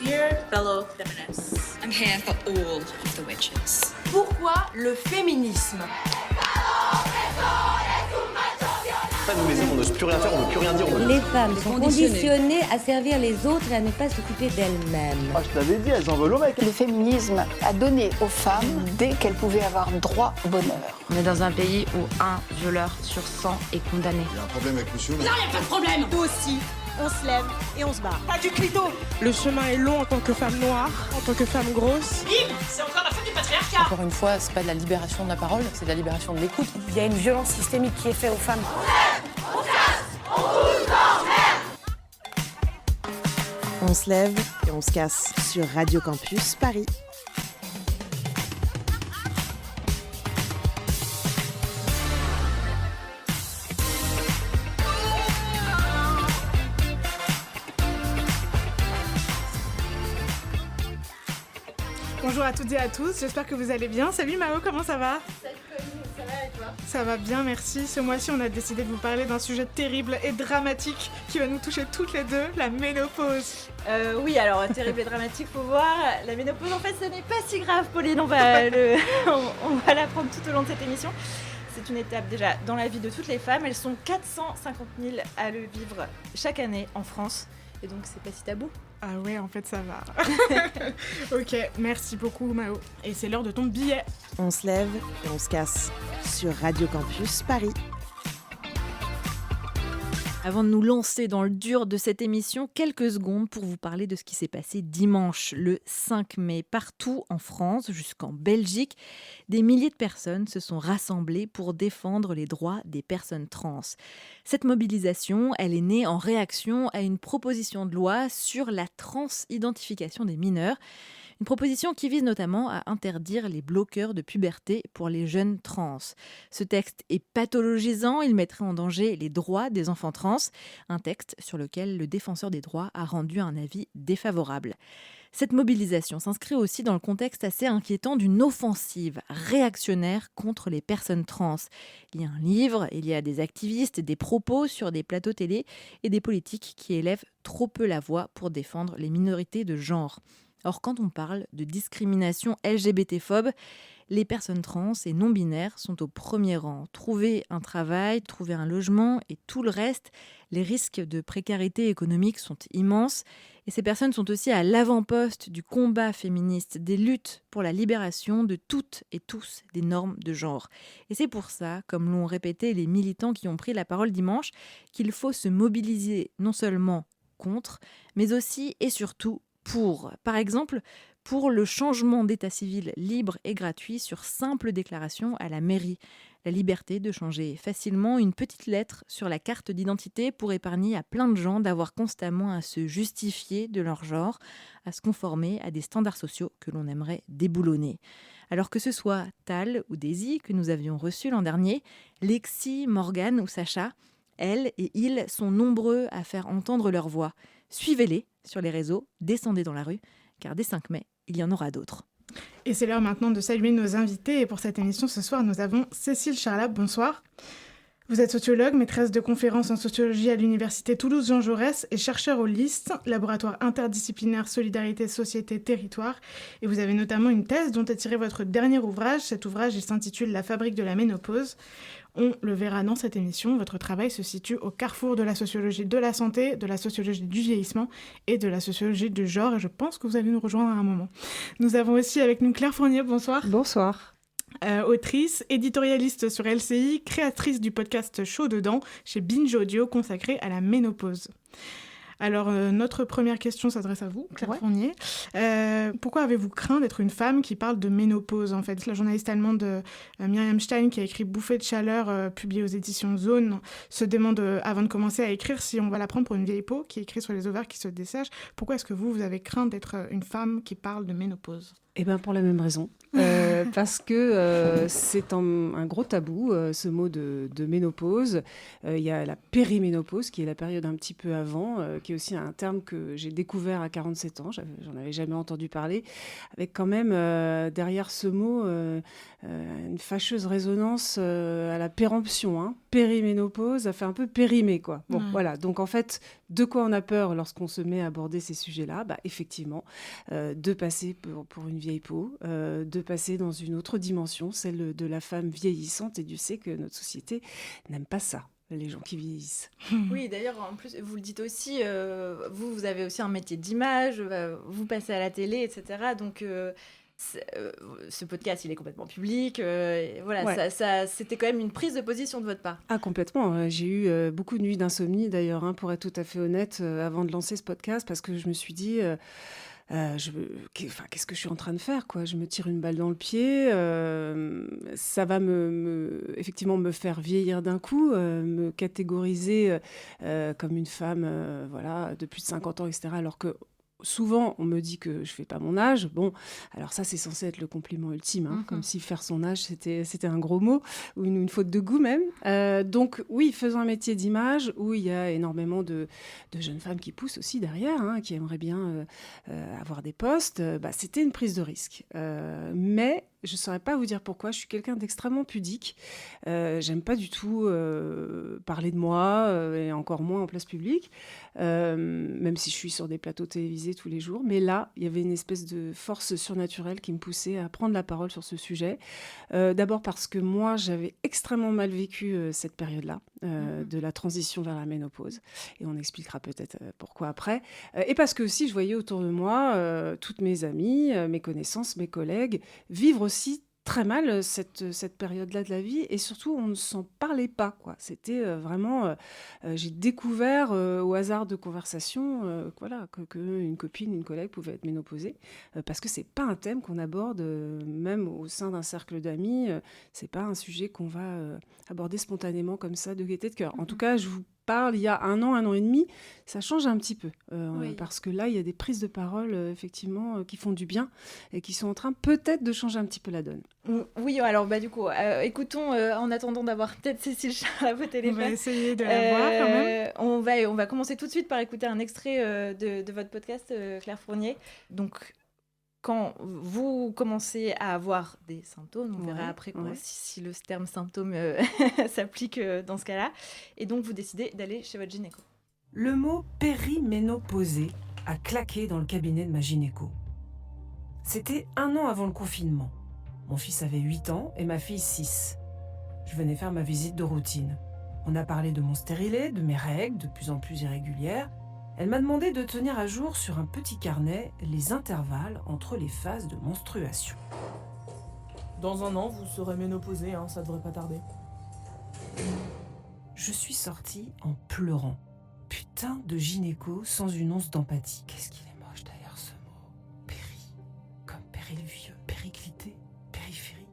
Dear fellow feminists, I'm here for all of the witches. pourquoi le féminisme? Nous les hommes, on n'ose plus rien faire, on ne veut plus rien dire. Les femmes sont conditionnées à servir les autres et à ne pas s'occuper d'elles-mêmes. Ah, je t'avais dit, elles en veulent au mec. Le féminisme a donné aux femmes dès qu'elles pouvaient avoir droit au bonheur. On est dans un pays où un violeur sur 100 est condamné. Il y a un problème avec monsieur là. Non, y a pas de problème. Nous aussi, on se lève et on se bat. Pas du clito. Le chemin est long en tant que femme noire, en tant que femme grosse. Bim, c'est encore la faute du patriarcat. Encore une fois, c'est pas de la libération de la parole, c'est de la libération de l'écoute. Il y a une violence systémique qui est faite aux femmes. On se lève et on se casse sur Radio Campus Paris. Bonjour à toutes et à tous, j'espère que vous allez bien. Salut Mao, comment ça va? Salut Pauline, ça va et toi? Ça va bien, merci. Ce mois-ci, on a décidé de vous parler d'un sujet terrible et dramatique qui va nous toucher toutes les deux, la ménopause. Oui, alors terrible et dramatique, faut voir. La ménopause, en fait, ce n'est pas si grave, Pauline. On va l'apprendre tout au long de cette émission. C'est une étape déjà dans la vie de toutes les femmes. Elles sont 450 000 à le vivre chaque année en France. Et donc, c'est pas si tabou. Ah ouais, en fait, ça va. Ok, merci beaucoup Mao. Et c'est l'heure de ton billet. On se lève et on se casse sur Radio Campus Paris. Avant de nous lancer dans le dur de cette émission, quelques secondes pour vous parler de ce qui s'est passé dimanche, le 5 mai. Partout en France, jusqu'en Belgique, des milliers de personnes se sont rassemblées pour défendre les droits des personnes trans. Cette mobilisation, elle est née en réaction à une proposition de loi sur la transidentification des mineurs. Une proposition qui vise notamment à interdire les bloqueurs de puberté pour les jeunes trans. Ce texte est pathologisant, il mettrait en danger les droits des enfants trans, un texte sur lequel le défenseur des droits a rendu un avis défavorable. Cette mobilisation s'inscrit aussi dans le contexte assez inquiétant d'une offensive réactionnaire contre les personnes trans. Il y a un livre, il y a des activistes, des propos sur des plateaux télé et des politiques qui élèvent trop peu la voix pour défendre les minorités de genre. Or, quand on parle de discrimination LGBT-phobe, les personnes trans et non-binaires sont au premier rang. Trouver un travail, trouver un logement et tout le reste, les risques de précarité économique sont immenses. Et ces personnes sont aussi à l'avant-poste du combat féministe, des luttes pour la libération de toutes et tous des normes de genre. Et c'est pour ça, comme l'ont répété les militants qui ont pris la parole dimanche, qu'il faut se mobiliser non seulement contre, mais aussi et surtout pour. Par exemple, pour le changement d'état civil libre et gratuit sur simple déclaration à la mairie. La liberté de changer facilement une petite lettre sur la carte d'identité pour épargner à plein de gens d'avoir constamment à se justifier de leur genre, à se conformer à des standards sociaux que l'on aimerait déboulonner. Alors que ce soit Tal ou Daisy que nous avions reçus l'an dernier, Lexi, Morgane ou Sacha, elles et ils sont nombreux à faire entendre leur voix. Suivez-les sur les réseaux, descendez dans la rue, car dès 5 mai, il y en aura d'autres. Et c'est l'heure maintenant de saluer nos invités. Et pour cette émission, ce soir, nous avons Cécile Charlap. Bonsoir. Vous êtes sociologue, maîtresse de conférences en sociologie à l'université Toulouse-Jean Jaurès et chercheur au LIST, laboratoire interdisciplinaire Solidarité, Société, Territoire. Et vous avez notamment une thèse dont est tiré votre dernier ouvrage. Cet ouvrage, il s'intitule « La fabrique de la ménopause ». On le verra dans cette émission, votre travail se situe au carrefour de la sociologie de la santé, de la sociologie du vieillissement et de la sociologie du genre. Et je pense que vous allez nous rejoindre à un moment. Nous avons aussi avec nous Claire Fournier, bonsoir. Bonsoir. Autrice, éditorialiste sur LCI, créatrice du podcast Chaud Dedans chez Binge Audio consacré à la ménopause. Alors, notre première question s'adresse à vous, Claire Fournier. Pourquoi avez-vous craint d'être une femme qui parle de ménopause, en fait? La journaliste allemande Myriam Stein, qui a écrit Bouffée de chaleur, publiée aux éditions Zone, se demande, avant de commencer à écrire, si on va la prendre pour une vieille peau qui écrit sur les ovaires qui se dessèchent. Pourquoi est-ce que vous avez craint d'être une femme qui parle de ménopause? Eh bien, pour la même raison. Parce que c'est un gros tabou, ce mot de ménopause. Il y a la périménopause, qui est la période un petit peu avant, qui est aussi un terme que j'ai découvert à 47 ans. J'en avais jamais entendu parler. Avec quand même, derrière ce mot, une fâcheuse résonance à la péremption. Périménopause, ça fait un peu périmé, quoi. Bon, voilà. Donc, en fait, de quoi on a peur lorsqu'on se met à aborder ces sujets-là? Effectivement, de passer pour une vieille peau, de passer dans une autre dimension, celle de la femme vieillissante. Et Dieu sait que notre société n'aime pas ça, les gens qui vieillissent. Oui, d'ailleurs, en plus, vous le dites aussi, vous avez aussi un métier d'image, vous passez à la télé, etc. Donc, ce podcast, il est complètement public. Voilà, Ouais. ça, c'était quand même une prise de position de votre part. Ah, complètement. J'ai eu beaucoup de nuits d'insomnie, d'ailleurs, pour être tout à fait honnête, avant de lancer ce podcast, parce que je me suis dit... qu'est-ce que je suis en train de faire, quoi? Je me tire une balle dans le pied. Ça va effectivement me faire vieillir d'un coup, me catégoriser comme une femme de plus de 50 ans, etc. Alors que souvent, on me dit que je fais pas mon âge. Bon, alors ça, c'est censé être le compliment ultime, comme si faire son âge, c'était un gros mot, ou une faute de goût même. Donc oui, faisant un métier d'image, où il y a énormément de jeunes femmes qui poussent aussi derrière, qui aimeraient bien avoir des postes, c'était une prise de risque. Mais je ne saurais pas vous dire pourquoi. Je suis quelqu'un d'extrêmement pudique. J'aime pas du tout parler de moi, et encore moins en place publique, même si je suis sur des plateaux télévisés tous les jours. Mais là, il y avait une espèce de force surnaturelle qui me poussait à prendre la parole sur ce sujet. D'abord parce que moi, j'avais extrêmement mal vécu cette période-là, de la transition vers la ménopause. Et on expliquera peut-être pourquoi après. Et parce que aussi, je voyais autour de moi toutes mes amies, mes connaissances, mes collègues vivre aussi très mal cette période-là de la vie, et surtout on ne s'en parlait pas, quoi. C'était vraiment j'ai découvert au hasard de conversations que une copine, une collègue pouvait être ménopausée, parce que c'est pas un thème qu'on aborde même au sein d'un cercle d'amis, c'est pas un sujet qu'on va aborder spontanément comme ça de gaieté de cœur. En tout cas, je vous parle il y a un an et demi, ça change un petit peu, parce que là il y a des prises de parole effectivement qui font du bien et qui sont en train peut-être de changer un petit peu la donne. Oui, alors du coup, écoutons, en attendant d'avoir peut-être Cécile Charlap au téléphone. On va essayer de la voir quand même. On va commencer tout de suite par écouter un extrait de votre podcast, Claire Fournier. Donc, quand vous commencez à avoir des symptômes, on verra après si le terme symptôme s'applique dans ce cas-là, et donc vous décidez d'aller chez votre gynéco. Le mot périménopausée a claqué dans le cabinet de ma gynéco. C'était 1 an avant le confinement. Mon fils avait 8 ans et ma fille 6. Je venais faire ma visite de routine. On a parlé de mon stérilet, de mes règles, de plus en plus irrégulières. Elle m'a demandé de tenir à jour sur un petit carnet les intervalles entre les phases de menstruation. Dans 1 an, vous serez ménopausée, ça devrait pas tarder. Je suis sortie en pleurant. Putain de gynéco sans une once d'empathie. Qu'est-ce qu'il est moche d'ailleurs ce mot. Péri, comme péril vieux, périclité, périphérie.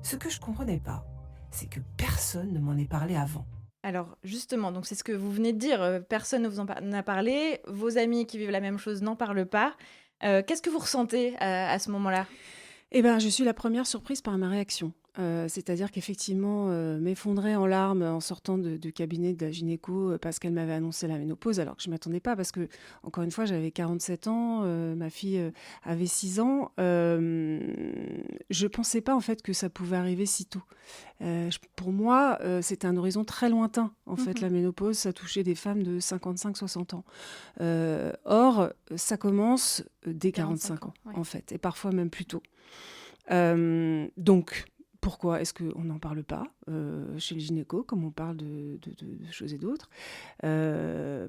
Ce que je comprenais pas, c'est que personne ne m'en ait parlé avant. Alors justement, donc c'est ce que vous venez de dire, personne ne vous en a parlé, vos amis qui vivent la même chose n'en parlent pas. Qu'est-ce que vous ressentez à ce moment-là ? Eh ben, je suis la première surprise par ma réaction. C'est-à-dire qu'effectivement, m'effondrer en larmes en sortant du cabinet de la gynéco parce qu'elle m'avait annoncé la ménopause, alors que je ne m'attendais pas, parce que, encore une fois, j'avais 47 ans, ma fille avait 6 ans. Je ne pensais pas, en fait, que ça pouvait arriver si tôt. Pour moi, c'était un horizon très lointain. En fait, la ménopause, ça touchait des femmes de 55-60 ans. Or, ça commence dès 45 ans, en fait, et parfois même plus tôt. Donc, pourquoi est-ce qu'on n'en parle pas chez le gynéco, comme on parle de choses et d'autres?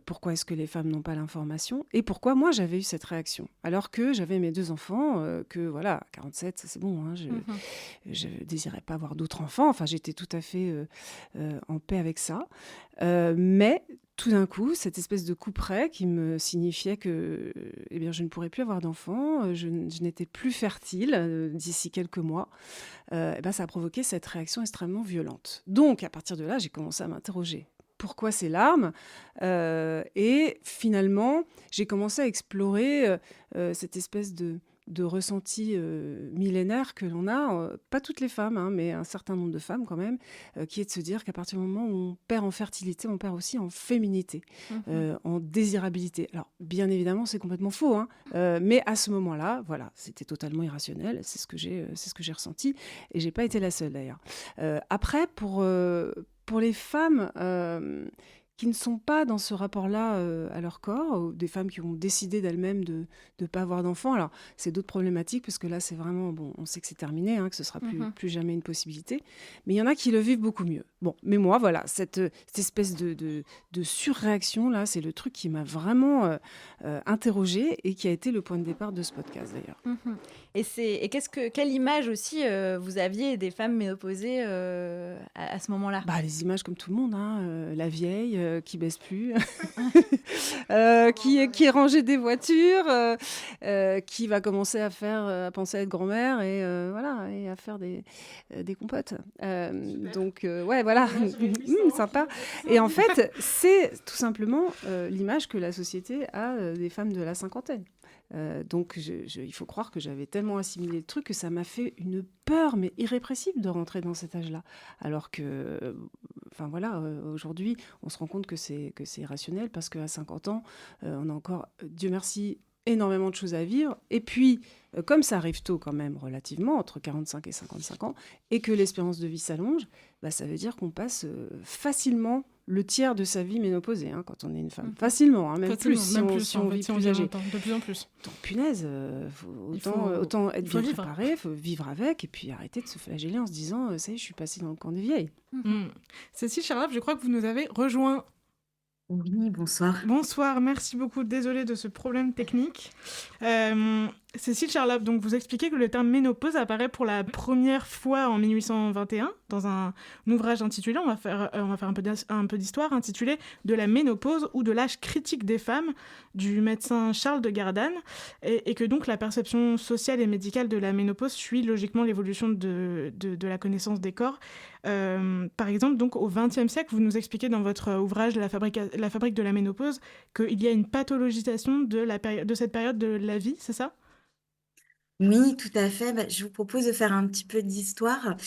Pourquoi est-ce que les femmes n'ont pas l'information? Et pourquoi moi, j'avais eu cette réaction? Alors que j'avais mes 2 enfants, que voilà, 47, c'est bon, je désirais pas avoir d'autres enfants. Enfin, j'étais tout à fait en paix avec ça. Mais tout d'un coup, cette espèce de couperet qui me signifiait que je ne pourrais plus avoir d'enfants, je n'étais plus fertile d'ici quelques mois, ça a provoqué cette réaction extrêmement violente. Donc, à partir de là, j'ai commencé à m'interroger. Pourquoi ces larmes? Et finalement, j'ai commencé à explorer cette espèce de ressenti millénaire que l'on a, pas toutes les femmes, mais un certain nombre de femmes quand même, qui est de se dire qu'à partir du moment où on perd en fertilité, on perd aussi en féminité, en désirabilité. Alors, bien évidemment, c'est complètement faux, mais à ce moment-là, voilà, c'était totalement irrationnel, c'est ce que j'ai ressenti, et j'ai pas été la seule d'ailleurs. Après, pour les femmes qui ne sont pas dans ce rapport-là à leur corps, ou des femmes qui ont décidé d'elles-mêmes de ne pas avoir d'enfants. Alors, c'est d'autres problématiques, parce que là, c'est vraiment, bon, on sait que c'est terminé, que ce sera plus jamais une possibilité. Mais il y en a qui le vivent beaucoup mieux. Bon, mais moi, voilà, cette espèce de surréaction, là, c'est le truc qui m'a vraiment interrogée et qui a été le point de départ de ce podcast, d'ailleurs. Et quelle image aussi vous aviez des femmes ménopausées à ce moment-là? Les images comme tout le monde, la vieille qui baisse plus, qui est rangée des voitures, qui va commencer à penser à être grand-mère et voilà, et à faire des compotes. Donc ouais, voilà, sympa. Et en fait, c'est tout simplement l'image que la société a des femmes de la cinquantaine. Donc il faut croire que j'avais tellement assimilé le truc que ça m'a fait une peur mais irrépressible de rentrer dans cet âge-là, alors que aujourd'hui on se rend compte que c'est irrationnel, parce qu'à 50 ans on a encore, Dieu merci, énormément de choses à vivre, et puis comme ça arrive tôt quand même relativement, entre 45 et 55 ans, et que l'espérance de vie s'allonge, ça veut dire qu'on passe facilement le tiers de sa vie ménopausée, quand on est une femme. Facilement, même plus, si on vit plus âgé. De plus en plus. Donc, punaise, autant être bien préparé, il faut vivre avec, et puis arrêter de se flageller en se disant « ça y est, je suis passée dans le camp des vieilles ». Cécile Charlap, je crois que vous nous avez rejoint. Oui, bonsoir. Bonsoir, merci beaucoup. Désolée de ce problème technique. Cécile Charlap, donc vous expliquez que le terme ménopause apparaît pour la première fois en 1821 dans un ouvrage intitulé, on va faire un peu d'histoire, intitulé « De la ménopause ou de l'âge critique des femmes » du médecin Charles de Gardanne, et que donc la perception sociale et médicale de la ménopause suit logiquement l'évolution de la connaissance des corps. Par exemple, donc au XXe siècle, vous nous expliquez dans votre ouvrage La fabrique de la ménopause qu'il y a une pathologisation de cette période de la vie, c'est ça ? Oui, tout à fait. Je vous propose de faire un petit peu d'histoire.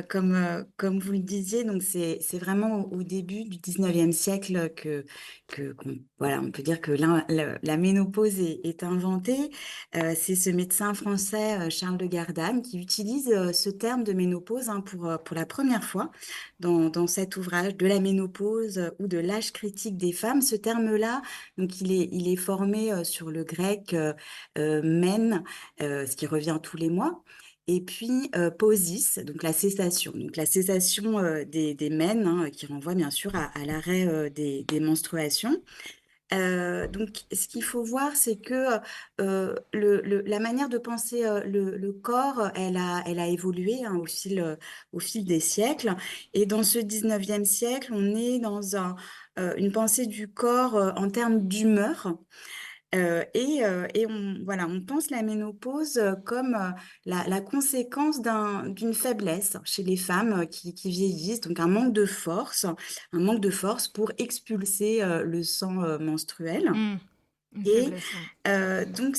Comme vous le disiez, donc c'est vraiment au début du 19e siècle on peut dire que la ménopause est inventée. C'est ce médecin français, Charles de Gardanne, qui utilise ce terme de ménopause pour la première fois dans cet ouvrage de la ménopause ou de l'âge critique des femmes. Ce terme-là, donc il est formé sur le grec men, ce qui revient tous les mois, et puis posis, donc la cessation. Donc la cessation des mènes, qui renvoie bien sûr à l'arrêt des menstruations. Donc, ce qu'il faut voir, c'est que la manière de penser le corps, elle a évolué au fil des siècles. Et dans ce 19e siècle, on est dans une pensée du corps en termes d'humeur. On pense la ménopause comme la conséquence d'une faiblesse chez les femmes qui vieillissent, donc un manque de force pour expulser le sang menstruel. Et donc,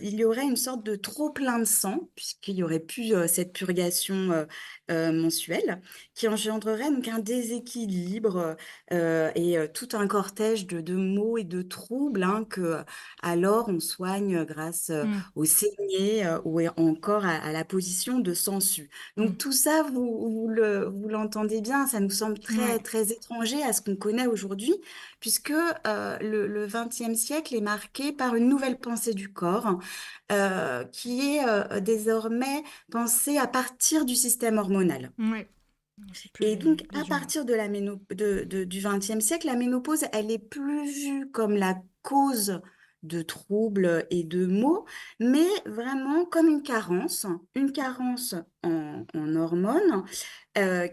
il y aurait une sorte de trop-plein de sang, puisqu'il y aurait plus cette purgation mensuelle, qui engendrerait donc un déséquilibre et tout un cortège de maux et de troubles que alors on soigne grâce aux saignées ou encore à la position de sangsue. Donc tout ça, vous l'entendez bien, ça nous semble très, très étranger à ce qu'on connaît aujourd'hui, puisque le XXe siècle est marqué par une nouvelle pensée du corps qui est désormais pensée à partir du système hormonal. Oui. Et donc, à partir du XXe siècle, la ménopause, elle est plus vue comme la cause de troubles et de maux, mais vraiment comme une carence en hormones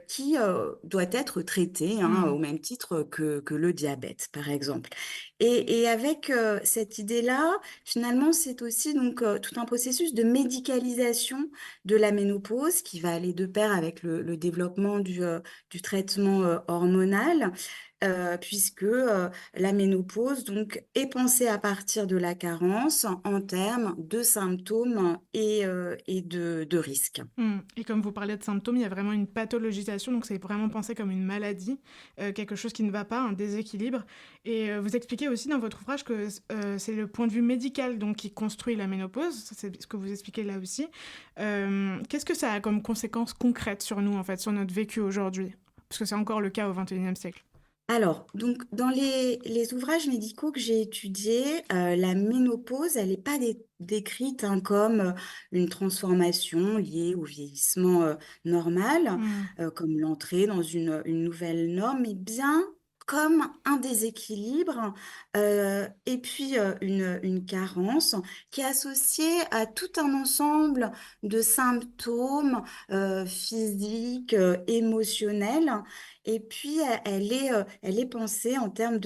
qui doit être traitée au même titre que le diabète, par exemple. Et avec cette idée-là, finalement, c'est aussi donc tout un processus de médicalisation de la ménopause qui va aller de pair avec le développement du traitement hormonal. Puisque la ménopause donc, est pensée à partir de la carence en termes de symptômes et de risques. Et comme vous parlez de symptômes, il y a vraiment une pathologisation, donc c'est vraiment pensé comme une maladie, quelque chose qui ne va pas, un déséquilibre. Et vous expliquez aussi dans votre ouvrage que c'est le point de vue médical donc, qui construit la ménopause, c'est ce que vous expliquez là aussi. Qu'est-ce que ça a comme conséquences concrètes sur nous, en fait, sur notre vécu aujourd'hui ? Parce que c'est encore le cas au XXIe siècle. Alors, donc, dans les ouvrages médicaux que j'ai étudiés, la ménopause, elle n'est pas décrite comme une transformation liée au vieillissement normal, comme l'entrée dans une nouvelle norme, mais bien comme un déséquilibre et puis une carence qui est associée à tout un ensemble de symptômes physiques, émotionnels. Et puis, elle est pensée en termes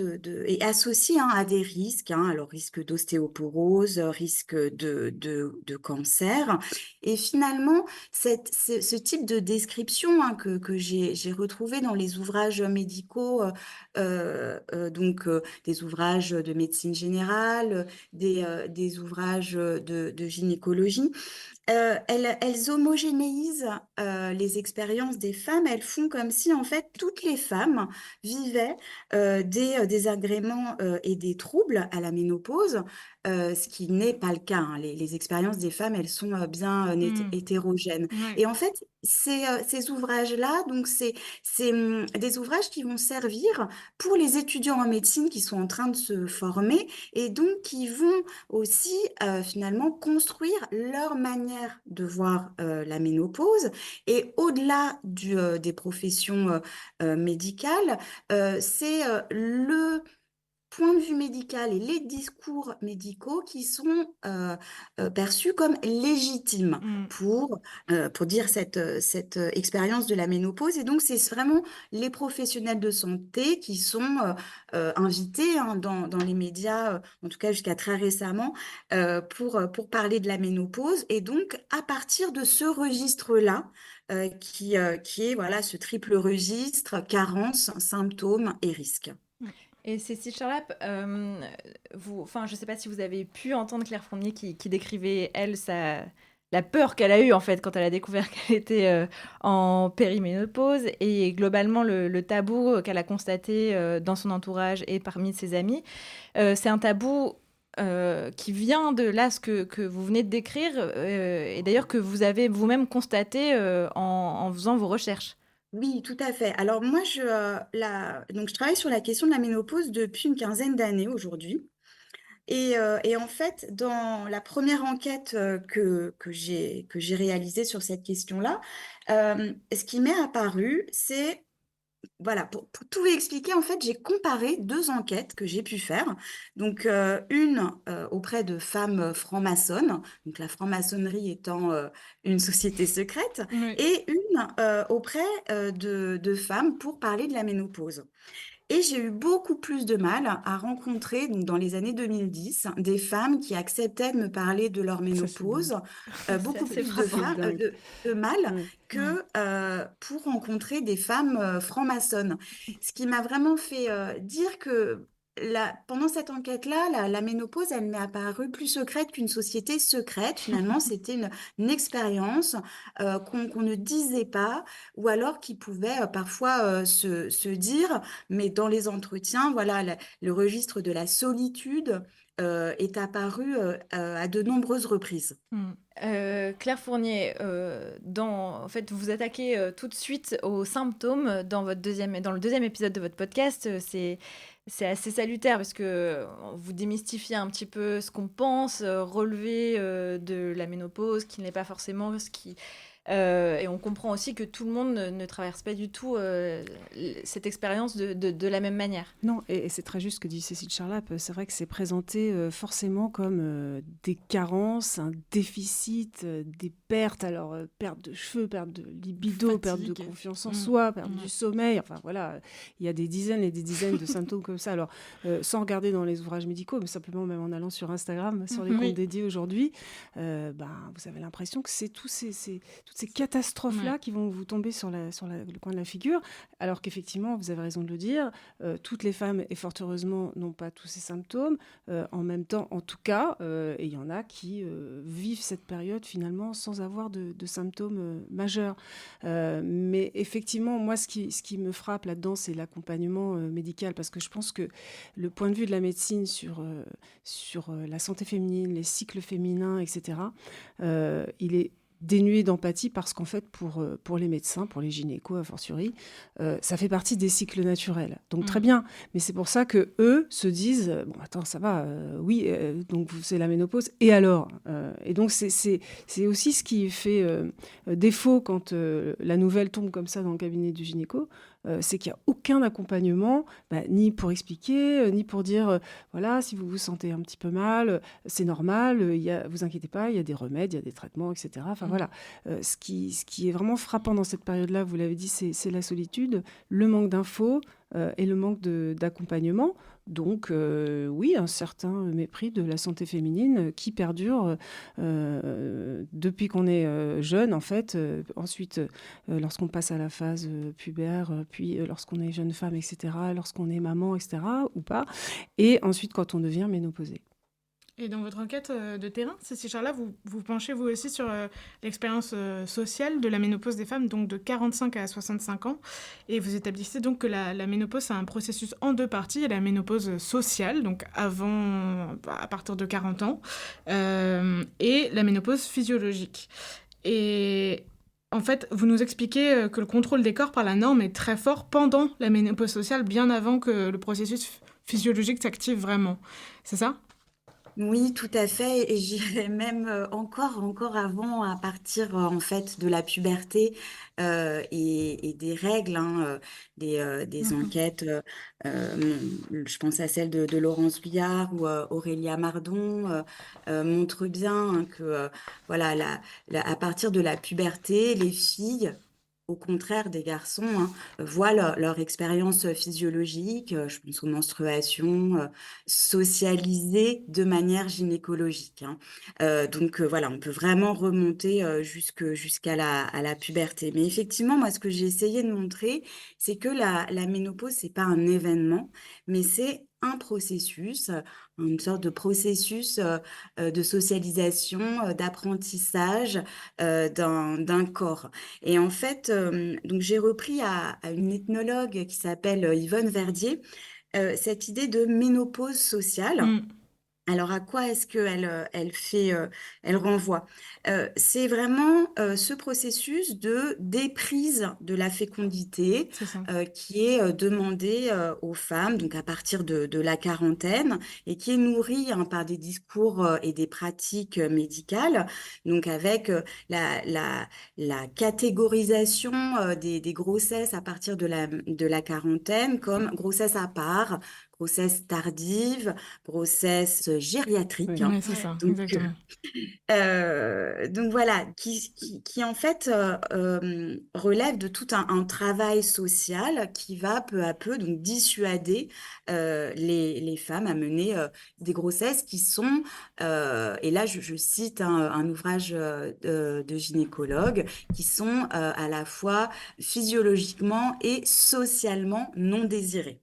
et associée à des risques, alors risque d'ostéoporose, risque de cancer. Et finalement, ce type de description que j'ai retrouvé dans les ouvrages médicaux, des ouvrages de médecine générale, des ouvrages de gynécologie, elles homogénéisent les expériences des femmes. Elles font comme si, en fait, toutes les femmes vivaient des désagréments et des troubles à la ménopause, ce qui n'est pas le cas, hein. Les expériences des femmes, elles sont bien hétérogènes. Ouais. Et en fait, ces ouvrages-là, donc c'est des ouvrages qui vont servir pour les étudiants en médecine qui sont en train de se former et donc qui vont aussi finalement construire leur manière de voir la ménopause. Et au-delà des professions médicales, c'est le point de vue médical et les discours médicaux qui sont perçus comme légitimes pour dire cette expérience de la ménopause. Et donc, c'est vraiment les professionnels de santé qui sont invités dans les médias, en tout cas jusqu'à très récemment, pour parler de la ménopause. Et donc, à partir de ce registre-là, qui est voilà, ce triple registre, carence, symptômes et risques. Et Cécile Charlap, je ne sais pas si vous avez pu entendre Claire Fournier qui décrivait, elle, la peur qu'elle a eue, en fait, quand elle a découvert qu'elle était en périménopause, et globalement le tabou qu'elle a constaté dans son entourage et parmi ses amis. C'est un tabou qui vient de là, ce que vous venez de décrire, et d'ailleurs que vous avez vous-même constaté en faisant vos recherches. Oui, tout à fait. Alors moi, donc je travaille sur la question de la ménopause depuis une quinzaine d'années aujourd'hui. Et en fait, dans la première enquête que j'ai réalisée sur cette question-là, ce qui m'est apparu, c'est, voilà, pour tout expliquer, en fait, j'ai comparé deux enquêtes que j'ai pu faire. Donc, une auprès de femmes franc-maçonnes, donc la franc-maçonnerie étant une société secrète, et une auprès de femmes pour parler de la ménopause. Et j'ai eu beaucoup plus de mal à rencontrer, donc dans les années 2010, des femmes qui acceptaient de me parler de leur ménopause, beaucoup plus de mal que pour rencontrer des femmes franc-maçonnes. Ce qui m'a vraiment fait dire que pendant cette enquête-là, la ménopause, elle m'est apparue plus secrète qu'une société secrète. Finalement, c'était une expérience qu'on ne disait pas, ou alors qui pouvait parfois se dire, mais dans les entretiens, voilà, le registre de la solitude est apparu à de nombreuses reprises. Claire Fournier, en fait, vous attaquez tout de suite aux symptômes dans le deuxième épisode de votre podcast. C'est assez salutaire parce que vous démystifiez un petit peu ce qu'on pense, relever de la ménopause, qui n'est pas forcément ce qui... et on comprend aussi que tout le monde ne traverse pas du tout cette expérience de la même manière. Non, et c'est très juste ce que dit Cécile Charlap. C'est vrai que c'est présenté forcément comme des carences, un déficit, des pertes. Alors, perte de cheveux, perte de libido, perte de confiance en soi, perte du sommeil. Enfin, voilà, il y a des dizaines et des dizaines de symptômes comme ça. Alors, sans regarder dans les ouvrages médicaux, mais simplement même en allant sur Instagram, sur les comptes dédiés aujourd'hui, vous avez l'impression que c'est toutes ces catastrophes-là qui vont vous tomber sur le coin de la figure, alors qu'effectivement, vous avez raison de le dire, toutes les femmes, et fort heureusement, n'ont pas tous ces symptômes. En même temps, en tout cas, et il y en a qui vivent cette période finalement sans avoir de symptômes majeurs. Mais effectivement, moi, ce qui me frappe là-dedans, c'est l'accompagnement médical, parce que je pense que le point de vue de la médecine sur la santé féminine, les cycles féminins, etc., il est dénué d'empathie parce qu'en fait, pour les médecins, pour les gynécos a fortiori, ça fait partie des cycles naturels. Donc très bien, mais c'est pour ça que eux se disent bon, attends, ça va, oui, donc c'est la ménopause, et alors et donc c'est aussi ce qui fait défaut quand la nouvelle tombe comme ça dans le cabinet du gynéco. C'est qu'il n'y a aucun accompagnement, ni pour expliquer, ni pour dire, voilà, si vous vous sentez un petit peu mal, c'est normal, vous inquiétez pas, il y a des remèdes, il y a des traitements, etc. Enfin voilà, ce qui est vraiment frappant dans cette période-là, vous l'avez dit, c'est la solitude, le manque d'infos et le manque d'accompagnement. Donc oui, un certain mépris de la santé féminine qui perdure depuis qu'on est jeune, en fait. Ensuite, lorsqu'on passe à la phase pubère, puis lorsqu'on est jeune femme, etc., lorsqu'on est maman, etc., ou pas. Et ensuite, quand on devient ménopausée. Et dans votre enquête de terrain, Cécile Charlat, vous penchez vous aussi sur l'expérience sociale de la ménopause des femmes, donc de 45 à 65 ans. Et vous établissez donc que la ménopause, c'est un processus en 2 parties. Il y a la ménopause sociale, donc à partir de 40 ans, et la ménopause physiologique. Et en fait, vous nous expliquez que le contrôle des corps par la norme est très fort pendant la ménopause sociale, bien avant que le processus physiologique s'active vraiment. C'est ça ? Oui, tout à fait. Et j'irais même encore avant, à partir en fait de la puberté et des règles, des enquêtes. Je pense à celle de Laurence Biard ou Aurélia Mardon montrent bien que voilà, à partir de la puberté, les filles, au contraire des garçons, voient leur expérience physiologique, je pense aux menstruations, socialisée de manière gynécologique. Donc voilà, on peut vraiment remonter jusqu'à la puberté. Mais effectivement, moi, ce que j'ai essayé de montrer, c'est que la ménopause, c'est pas un événement, mais c'est un processus, une sorte de processus de socialisation, d'apprentissage d'un corps. Et en fait, donc j'ai repris à une ethnologue qui s'appelle Yvonne Verdier cette idée de ménopause sociale. Alors, à quoi est-ce elle renvoie? C'est vraiment ce processus de déprise de la fécondité qui est demandé aux femmes, donc à partir de la quarantaine, et qui est nourri par des discours et des pratiques médicales, donc avec la catégorisation des grossesses à partir de la quarantaine comme grossesse à part, grossesse tardive, grossesse gériatrique. Oui, c'est ça, exactement. Donc voilà, qui en fait relève de tout un travail social qui va peu à peu donc dissuader les femmes à mener des grossesses qui sont, et là je cite un ouvrage de gynécologue, qui sont à la fois physiologiquement et socialement non désirées.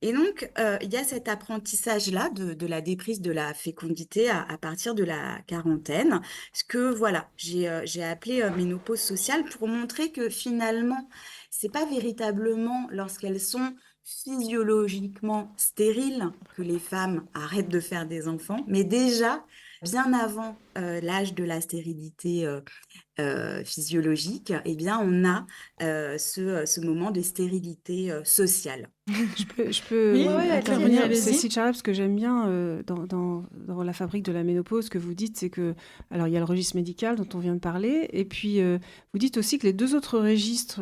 Et donc, il y a cet apprentissage-là de la déprise de la fécondité à partir de la quarantaine, ce que voilà, j'ai appelé ménopause sociale pour montrer que finalement, c'est pas véritablement lorsqu'elles sont physiologiquement stériles que les femmes arrêtent de faire des enfants, mais déjà bien avant l'âge de la stérilité physiologique, eh bien, on a ce moment de stérilité sociale. Je peux intervenir, Cécile Charlat, parce que j'aime bien dans la fabrique de la ménopause, ce que vous dites, c'est que, alors il y a le registre médical dont on vient de parler, et puis vous dites aussi que les 2 autres registres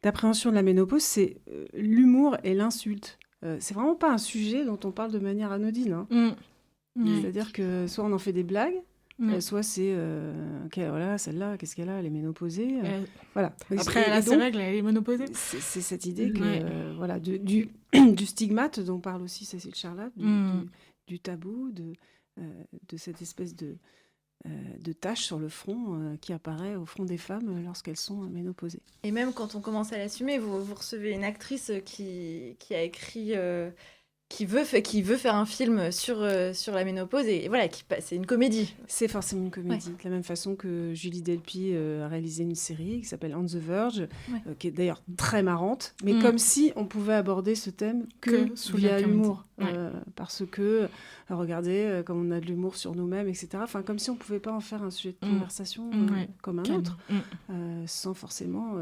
d'appréhension de la ménopause, c'est l'humour et l'insulte. C'est vraiment pas un sujet dont on parle de manière anodine. C'est-à-dire que soit on en fait des blagues, soit c'est voilà, celle-là, qu'est-ce qu'elle a, elle est ménopausée. Voilà. Après, elle a ses règles, elle est ménopausée. C'est cette idée que, voilà, du stigmate dont parle aussi Cécile Charlat, du tabou, de cette espèce de tache sur le front qui apparaît au front des femmes lorsqu'elles sont ménopausées. Et même quand on commence à l'assumer, vous recevez une actrice qui a écrit... Qui veut faire un film sur la ménopause, et voilà, c'est une comédie. C'est forcément une comédie. De la même façon que Julie Delpy a réalisé une série qui s'appelle On the Verge, qui est d'ailleurs très marrante, mais comme si on pouvait aborder ce thème que via l'humour. parce que, regardez, comme on a de l'humour sur nous-mêmes, etc. Enfin, comme si on ne pouvait pas en faire un sujet de conversation comme un autre, sans forcément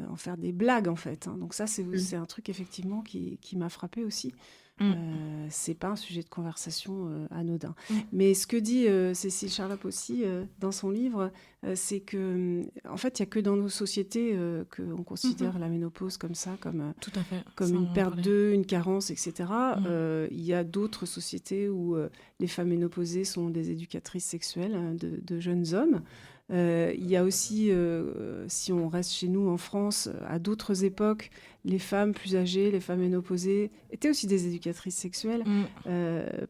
en faire des blagues, en fait. Donc ça, c'est un truc, effectivement, qui m'a frappée aussi. C'est pas un sujet de conversation anodin. Mais ce que dit Cécile Charlap aussi dans son livre, c'est que en fait, il y a que dans nos sociétés qu'on considère la ménopause comme ça, tout à fait. comme une perte d'œufs, une carence, etc. Il y a d'autres sociétés où les femmes ménopausées sont des éducatrices sexuelles de jeunes hommes. Il y a aussi, si on reste chez nous en France, à d'autres époques, les femmes plus âgées, les femmes ménopausées étaient aussi des éducatrices sexuelles.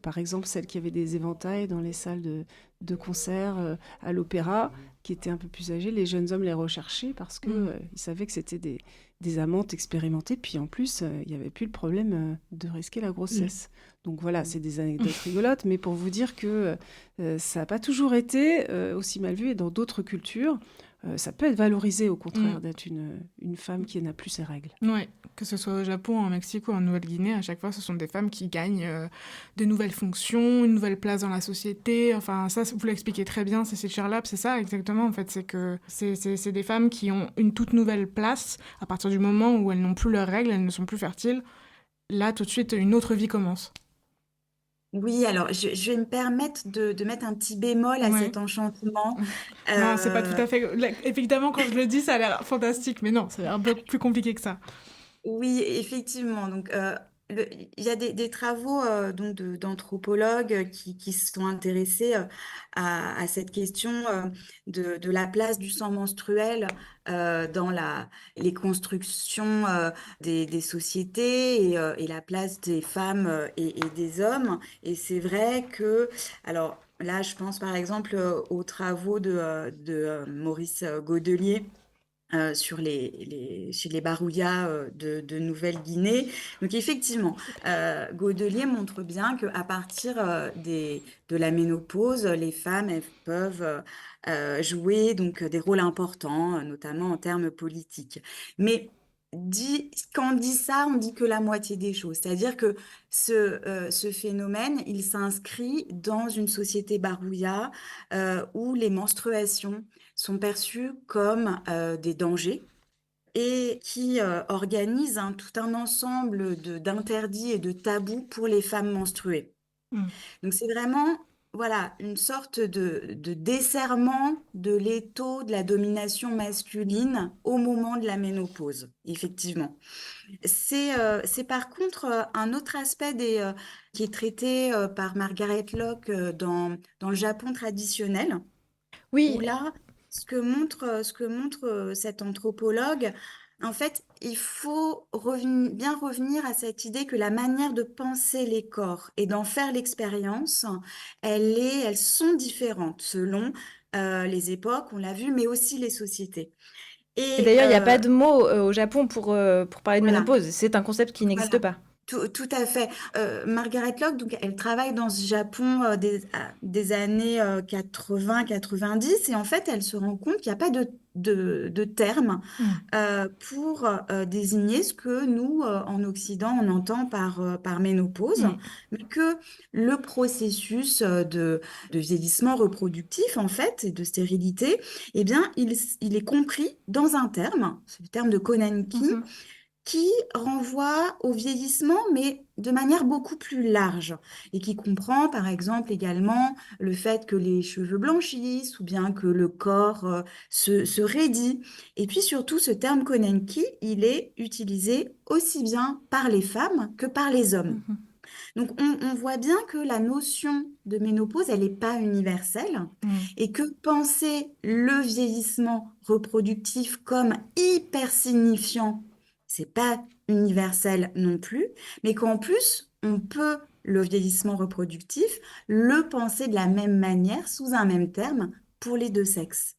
Par exemple, celles qui avaient des éventails dans les salles de concert, à l'opéra, qui étaient un peu plus âgées. Les jeunes hommes les recherchaient parce qu'ils savaient que c'était des amantes expérimentées. Puis en plus, il n'y avait plus le problème de risquer la grossesse. Donc voilà, c'est des anecdotes rigolotes, mais pour vous dire que ça n'a pas toujours été aussi mal vu. Et dans d'autres cultures, ça peut être valorisé, au contraire, d'être une femme qui n'a plus ses règles. Oui, que ce soit au Japon, en Mexique ou en Nouvelle-Guinée, à chaque fois, ce sont des femmes qui gagnent de nouvelles fonctions, une nouvelle place dans la société. Enfin, ça, vous l'expliquez très bien, Cécile Charlap, c'est ça exactement. En fait, c'est que c'est des femmes qui ont une toute nouvelle place à partir du moment où elles n'ont plus leurs règles, elles ne sont plus fertiles. Là, tout de suite, une autre vie commence. Oui, alors je vais me permettre de mettre un petit bémol à cet enchantement. Non, c'est pas tout à fait... Évidemment, quand je le dis, ça a l'air fantastique, mais non, c'est un peu plus compliqué que ça. Oui, effectivement. Donc, il y a des travaux donc d'anthropologues qui se sont intéressés à cette question de la place du sang menstruel dans les constructions des sociétés et la place des femmes et des hommes. Et c'est vrai que, alors là, je pense par exemple aux travaux de Maurice Godelier, chez les Barouillas de Nouvelle-Guinée. Donc effectivement, Godelier montre bien qu'à partir de la ménopause, les femmes elles peuvent jouer donc, des rôles importants, notamment en termes politiques. Mais quand on dit ça, on dit que la moitié des choses. C'est-à-dire que ce phénomène, il s'inscrit dans une société barouilla où les menstruations sont perçues comme des dangers et qui organise tout un ensemble d'interdits et de tabous pour les femmes menstruées. Donc c'est vraiment une sorte de desserrement de l'étau de la domination masculine au moment de la ménopause, effectivement. C'est par contre un autre aspect qui est traité par Margaret Lock dans le Japon traditionnel. Oui. Où là, ce que montre cet anthropologue, en fait, il faut bien revenir à cette idée que la manière de penser les corps et d'en faire l'expérience, elles sont différentes selon les époques, on l'a vu, mais aussi les sociétés. Et d'ailleurs, il n'y a pas de mot au Japon pour parler de ménopause. C'est un concept qui n'existe pas. Tout à fait. Margaret Lock, donc, elle travaille dans ce Japon des années 80-90 et en fait, elle se rend compte qu'il n'y a pas de terme pour désigner ce que nous, en Occident, on entend par ménopause, mais que le processus de vieillissement reproductif, en fait, et de stérilité, eh bien, il est compris dans un terme, c'est le terme de Konanki, qui renvoie au vieillissement, mais de manière beaucoup plus large, et qui comprend par exemple également le fait que les cheveux blanchissent, ou bien que le corps se raidit. Et puis surtout, ce terme Konanki, il est utilisé aussi bien par les femmes que par les hommes. Donc on voit bien que la notion de ménopause, elle n'est pas universelle, et que penser le vieillissement reproductif comme hyper signifiant, c'est pas universel non plus, mais qu'en plus, on peut, le vieillissement reproductif, le penser de la même manière, sous un même terme, pour les deux sexes.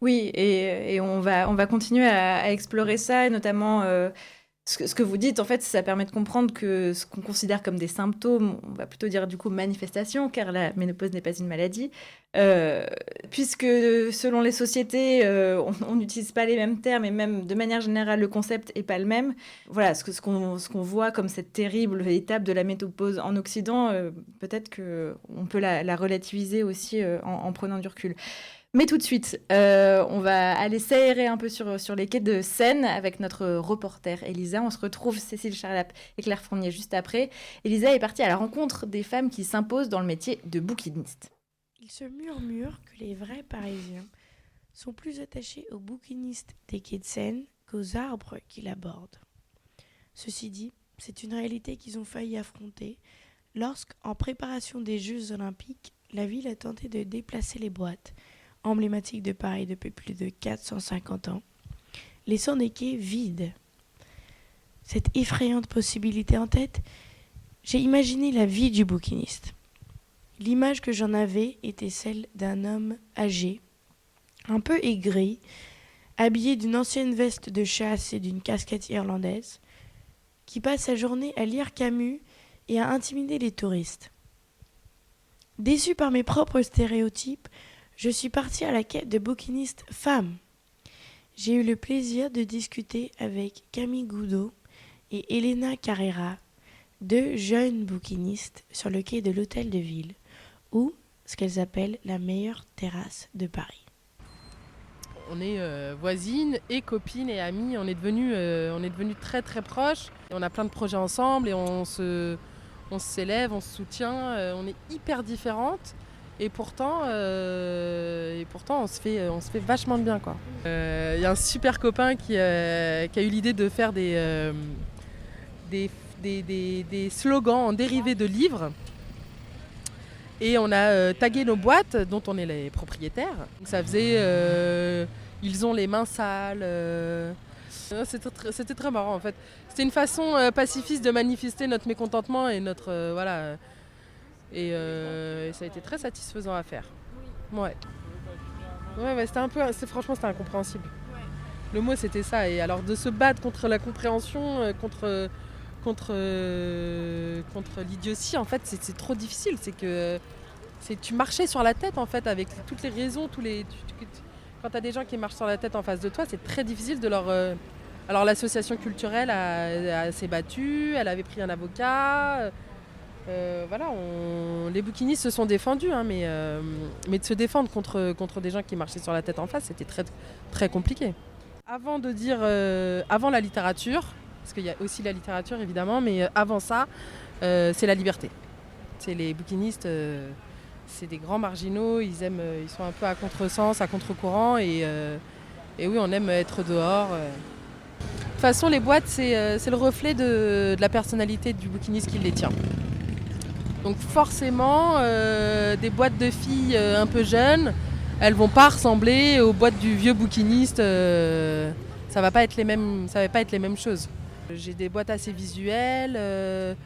Oui, et on va continuer à explorer ça, et notamment Ce que vous dites, en fait, ça permet de comprendre que ce qu'on considère comme des symptômes, on va plutôt dire du coup manifestation, car la ménopause n'est pas une maladie, puisque selon les sociétés, on n'utilise pas les mêmes termes et même de manière générale, le concept n'est pas le même. Voilà, ce qu'on voit comme cette terrible étape de la ménopause en Occident, peut-être qu'on peut la relativiser aussi en prenant du recul. Mais tout de suite, on va aller s'aérer un peu sur les quais de Seine avec notre reporter Elisa. On se retrouve Cécile Charlap et Claire Fournier juste après. Elisa est partie à la rencontre des femmes qui s'imposent dans le métier de bouquiniste. Il se murmure que les vrais Parisiens sont plus attachés aux bouquinistes des quais de Seine qu'aux arbres qui l'abordent. Ceci dit, c'est une réalité qu'ils ont failli affronter lorsqu'en préparation des Jeux Olympiques, la ville a tenté de déplacer les boîtes emblématique de Paris depuis plus de 450 ans, laissant des quais vides. Cette effrayante possibilité en tête, j'ai imaginé la vie du bouquiniste. L'image que j'en avais était celle d'un homme âgé, un peu aigri, habillé d'une ancienne veste de chasse et d'une casquette irlandaise, qui passe sa journée à lire Camus et à intimider les touristes. Déçu par mes propres stéréotypes, je suis partie à la quête de bouquinistes femmes. J'ai eu le plaisir de discuter avec Camille Goudot et Elena Carrera, deux jeunes bouquinistes sur le quai de l'Hôtel de Ville, ou ce qu'elles appellent la meilleure terrasse de Paris. On est voisines et copines et amies, on est devenus très très proches. Et on a plein de projets ensemble et on s'élève, on se soutient, on est hyper différentes. Et pourtant, on se fait vachement de bien, quoi. Y a un super copain qui a eu l'idée de faire des slogans en dérivés de livres. Et on a tagué nos boîtes dont on est les propriétaires. Donc ça faisait ils ont les mains sales. C'était très marrant en fait. C'était une façon pacifiste de manifester notre mécontentement et notre voilà. Et ça a été très satisfaisant à faire. Ouais, franchement c'était incompréhensible. Le mot c'était ça. Et alors de se battre contre la compréhension, contre l'idiotie, en fait c'est trop difficile. Tu marchais sur la tête en fait avec toutes les raisons, quand tu as des gens qui marchent sur la tête en face de toi, c'est très difficile de leur... Alors l'association culturelle s'est battue, elle avait pris un avocat... voilà, les bouquinistes se sont défendus, hein, mais de se défendre contre des gens qui marchaient sur la tête en face, c'était très, très compliqué. Avant de dire, avant la littérature, parce qu'il y a aussi la littérature évidemment, mais avant ça, c'est la liberté. C'est les bouquinistes, c'est des grands marginaux, ils sont un peu à contresens, à contre-courant, et oui, on aime être dehors. De toute façon, les boîtes, c'est le reflet de la personnalité du bouquiniste qui les tient. Donc forcément, des boîtes de filles un peu jeunes, elles vont pas ressembler aux boîtes du vieux bouquiniste. Ça va pas être les mêmes choses. J'ai des boîtes assez visuelles,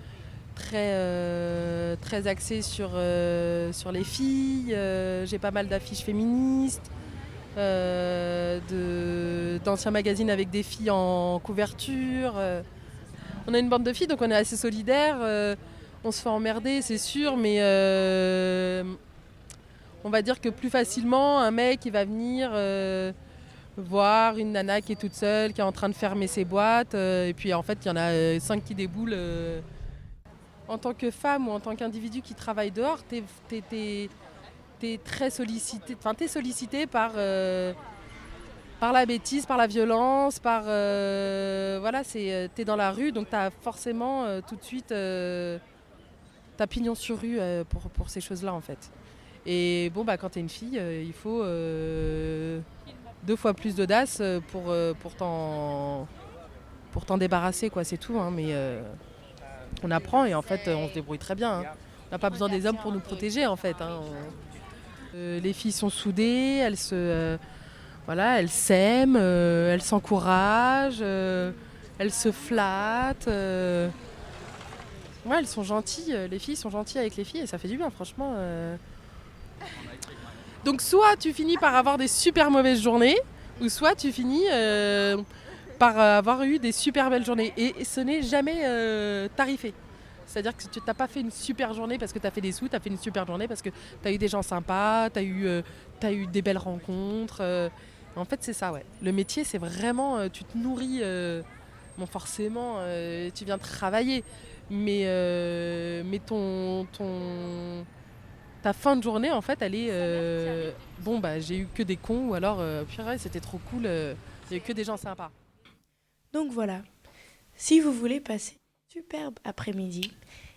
très axées sur les filles. J'ai pas mal d'affiches féministes, d'anciens magazines avec des filles en couverture. On a une bande de filles, donc on est assez solidaires. On se fait emmerder, c'est sûr, mais on va dire que plus facilement, un mec il va venir voir une nana qui est toute seule, qui est en train de fermer ses boîtes, et puis en fait il y en a 5 qui déboulent. En tant que femme ou en tant qu'individu qui travaille dehors, t'es très sollicité, t'es sollicité par la bêtise, par la violence, voilà, t'es dans la rue, donc t'as forcément tout de suite t'as pignon sur rue pour ces choses-là en fait. Et bon quand t'es une fille, il faut 2 fois plus d'audace pour t'en débarrasser, quoi, c'est tout, hein, mais on apprend et en fait on se débrouille très bien, hein. On n'a pas besoin des hommes pour nous protéger en fait, hein. Les filles sont soudées, elles s'aiment, elles s'encouragent, elles se flattent. Ouais, elles sont gentilles, les filles sont gentilles avec les filles et ça fait du bien, franchement. Donc soit tu finis par avoir des super mauvaises journées, ou soit tu finis par avoir eu des super belles journées. Et ce n'est jamais tarifé. C'est-à-dire que tu n'as pas fait une super journée parce que tu as fait des sous, tu as fait une super journée parce que tu as eu des gens sympas, tu as eu des belles rencontres. En fait, c'est ça, ouais. Le métier, c'est vraiment, tu te nourris, bon, forcément, tu viens travailler, mais ta fin de journée, en fait, elle est, bon, bah, j'ai eu que des cons, ou alors, purée, c'était trop cool, il n'y a eu que des gens sympas. Donc voilà, si vous voulez passer un superbe après-midi,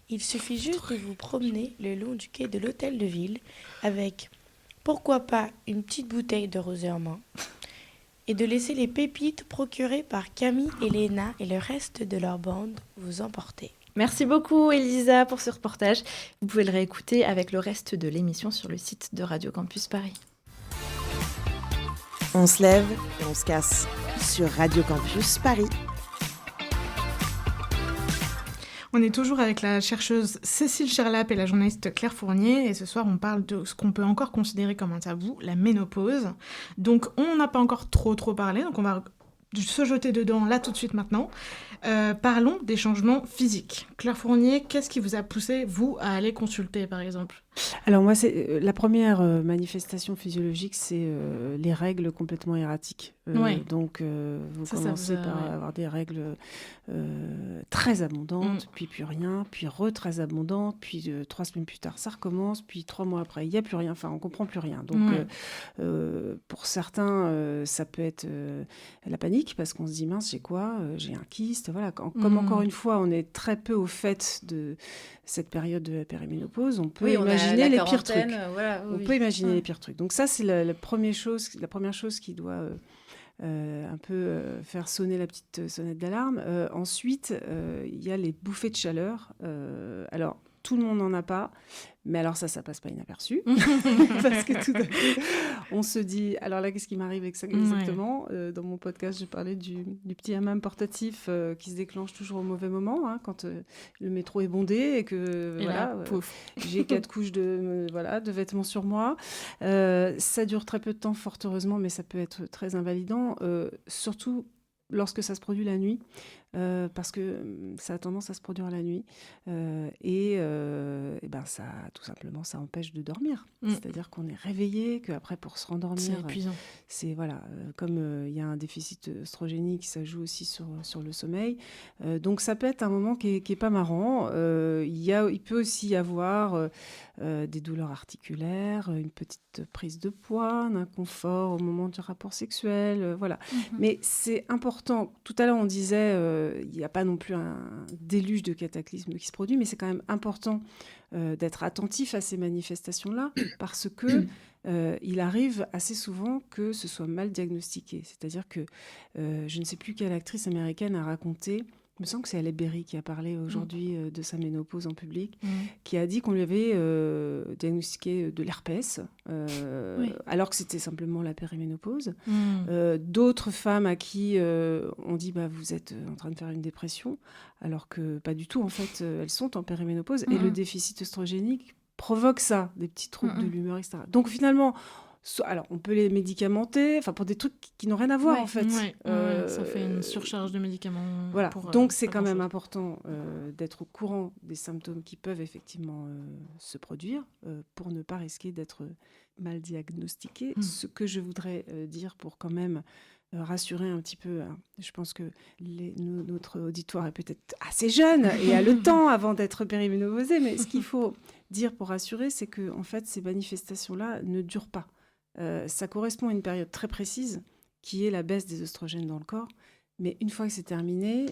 il suffit juste de vous promener le long du quai de l'hôtel de ville avec, pourquoi pas, une petite bouteille de rosé en main et de laisser les pépites procurées par Camille et Léna et le reste de leur bande vous emporter. Merci beaucoup Elisa pour ce reportage. Vous pouvez le réécouter avec le reste de l'émission sur le site de Radio Campus Paris. On se lève et on se casse sur Radio Campus Paris. On est toujours avec la chercheuse Cécile Cherlap et la journaliste Claire Fournier, et ce soir on parle de ce qu'on peut encore considérer comme un tabou, la ménopause. Donc on n'a pas encore trop parlé, donc on va se jeter dedans là tout de suite maintenant. Parlons des changements physiques. Claire Fournier, qu'est-ce qui vous a poussé, vous, à aller consulter par exemple ? Alors moi, la première manifestation physiologique, c'est les règles complètement erratiques. Donc vous commencez par avoir des règles très abondantes, puis plus rien, puis très abondantes, puis 3 semaines plus tard, ça recommence, puis 3 mois après, il n'y a plus rien, enfin on ne comprend plus rien. Donc pour certains, ça peut être la panique, parce qu'on se dit, mince, j'ai quoi ? J'ai un kyste, voilà. Comme encore une fois, on est très peu au fait de cette période de la périménopause, on peut imaginer les pires trucs. On peut imaginer les pires trucs. Donc ça, c'est la première chose qui doit un peu faire sonner la petite sonnette d'alarme. Ensuite, il y a les bouffées de chaleur. Alors, tout le monde n'en a pas, mais alors ça passe pas inaperçu. Parce que tout à coup, on se dit... Alors là, qu'est-ce qui m'arrive exactement ? Dans mon podcast, je parlais du petit hammam portatif qui se déclenche toujours au mauvais moment, hein, quand le métro est bondé et que j'ai 4 couches de vêtements sur moi. Ça dure très peu de temps, fort heureusement, mais ça peut être très invalidant, surtout lorsque ça se produit la nuit. Parce que ça a tendance à se produire la nuit et ça, tout simplement, ça empêche de dormir. C'est-à-dire qu'on est réveillé, qu'après pour se rendormir, c'est épuisant. C'est comme il y a un déficit œstrogénique, ça joue aussi sur le sommeil. Donc ça peut être un moment qui est pas marrant. Il peut aussi y avoir des douleurs articulaires, une petite prise de poids, un inconfort au moment du rapport sexuel, voilà. Mais c'est important. Tout à l'heure on disait il n'y a pas non plus un déluge de cataclysmes qui se produit, mais c'est quand même important d'être attentif à ces manifestations-là, parce que il arrive assez souvent que ce soit mal diagnostiqué. C'est-à-dire que je ne sais plus quelle actrice américaine a raconté, il me semble que c'est Halle Berry qui a parlé aujourd'hui de sa ménopause en public, qui a dit qu'on lui avait diagnostiqué de l'herpès, alors que c'était simplement la périménopause. D'autres femmes à qui on dit vous êtes en train de faire une dépression, alors que pas du tout, en fait, elles sont en périménopause, et le déficit œstrogénique provoque ça, des petits troubles de l'humeur, etc. Donc finalement, alors on peut les médicamenter, pour des trucs qui n'ont rien à voir en fait. Ça fait une surcharge de médicaments. Voilà. Donc c'est quand même important d'être au courant des symptômes qui peuvent effectivement se produire pour ne pas risquer d'être mal diagnostiqué. Ce que je voudrais dire pour quand même rassurer un petit peu. Je pense que notre auditoire est peut-être assez jeune et a le temps avant d'être périménopausé, mais ce qu'il faut dire pour rassurer, c'est que en fait, ces manifestations-là ne durent pas. Ça correspond à une période très précise qui est la baisse des oestrogènes dans le corps. Mais une fois que c'est terminé,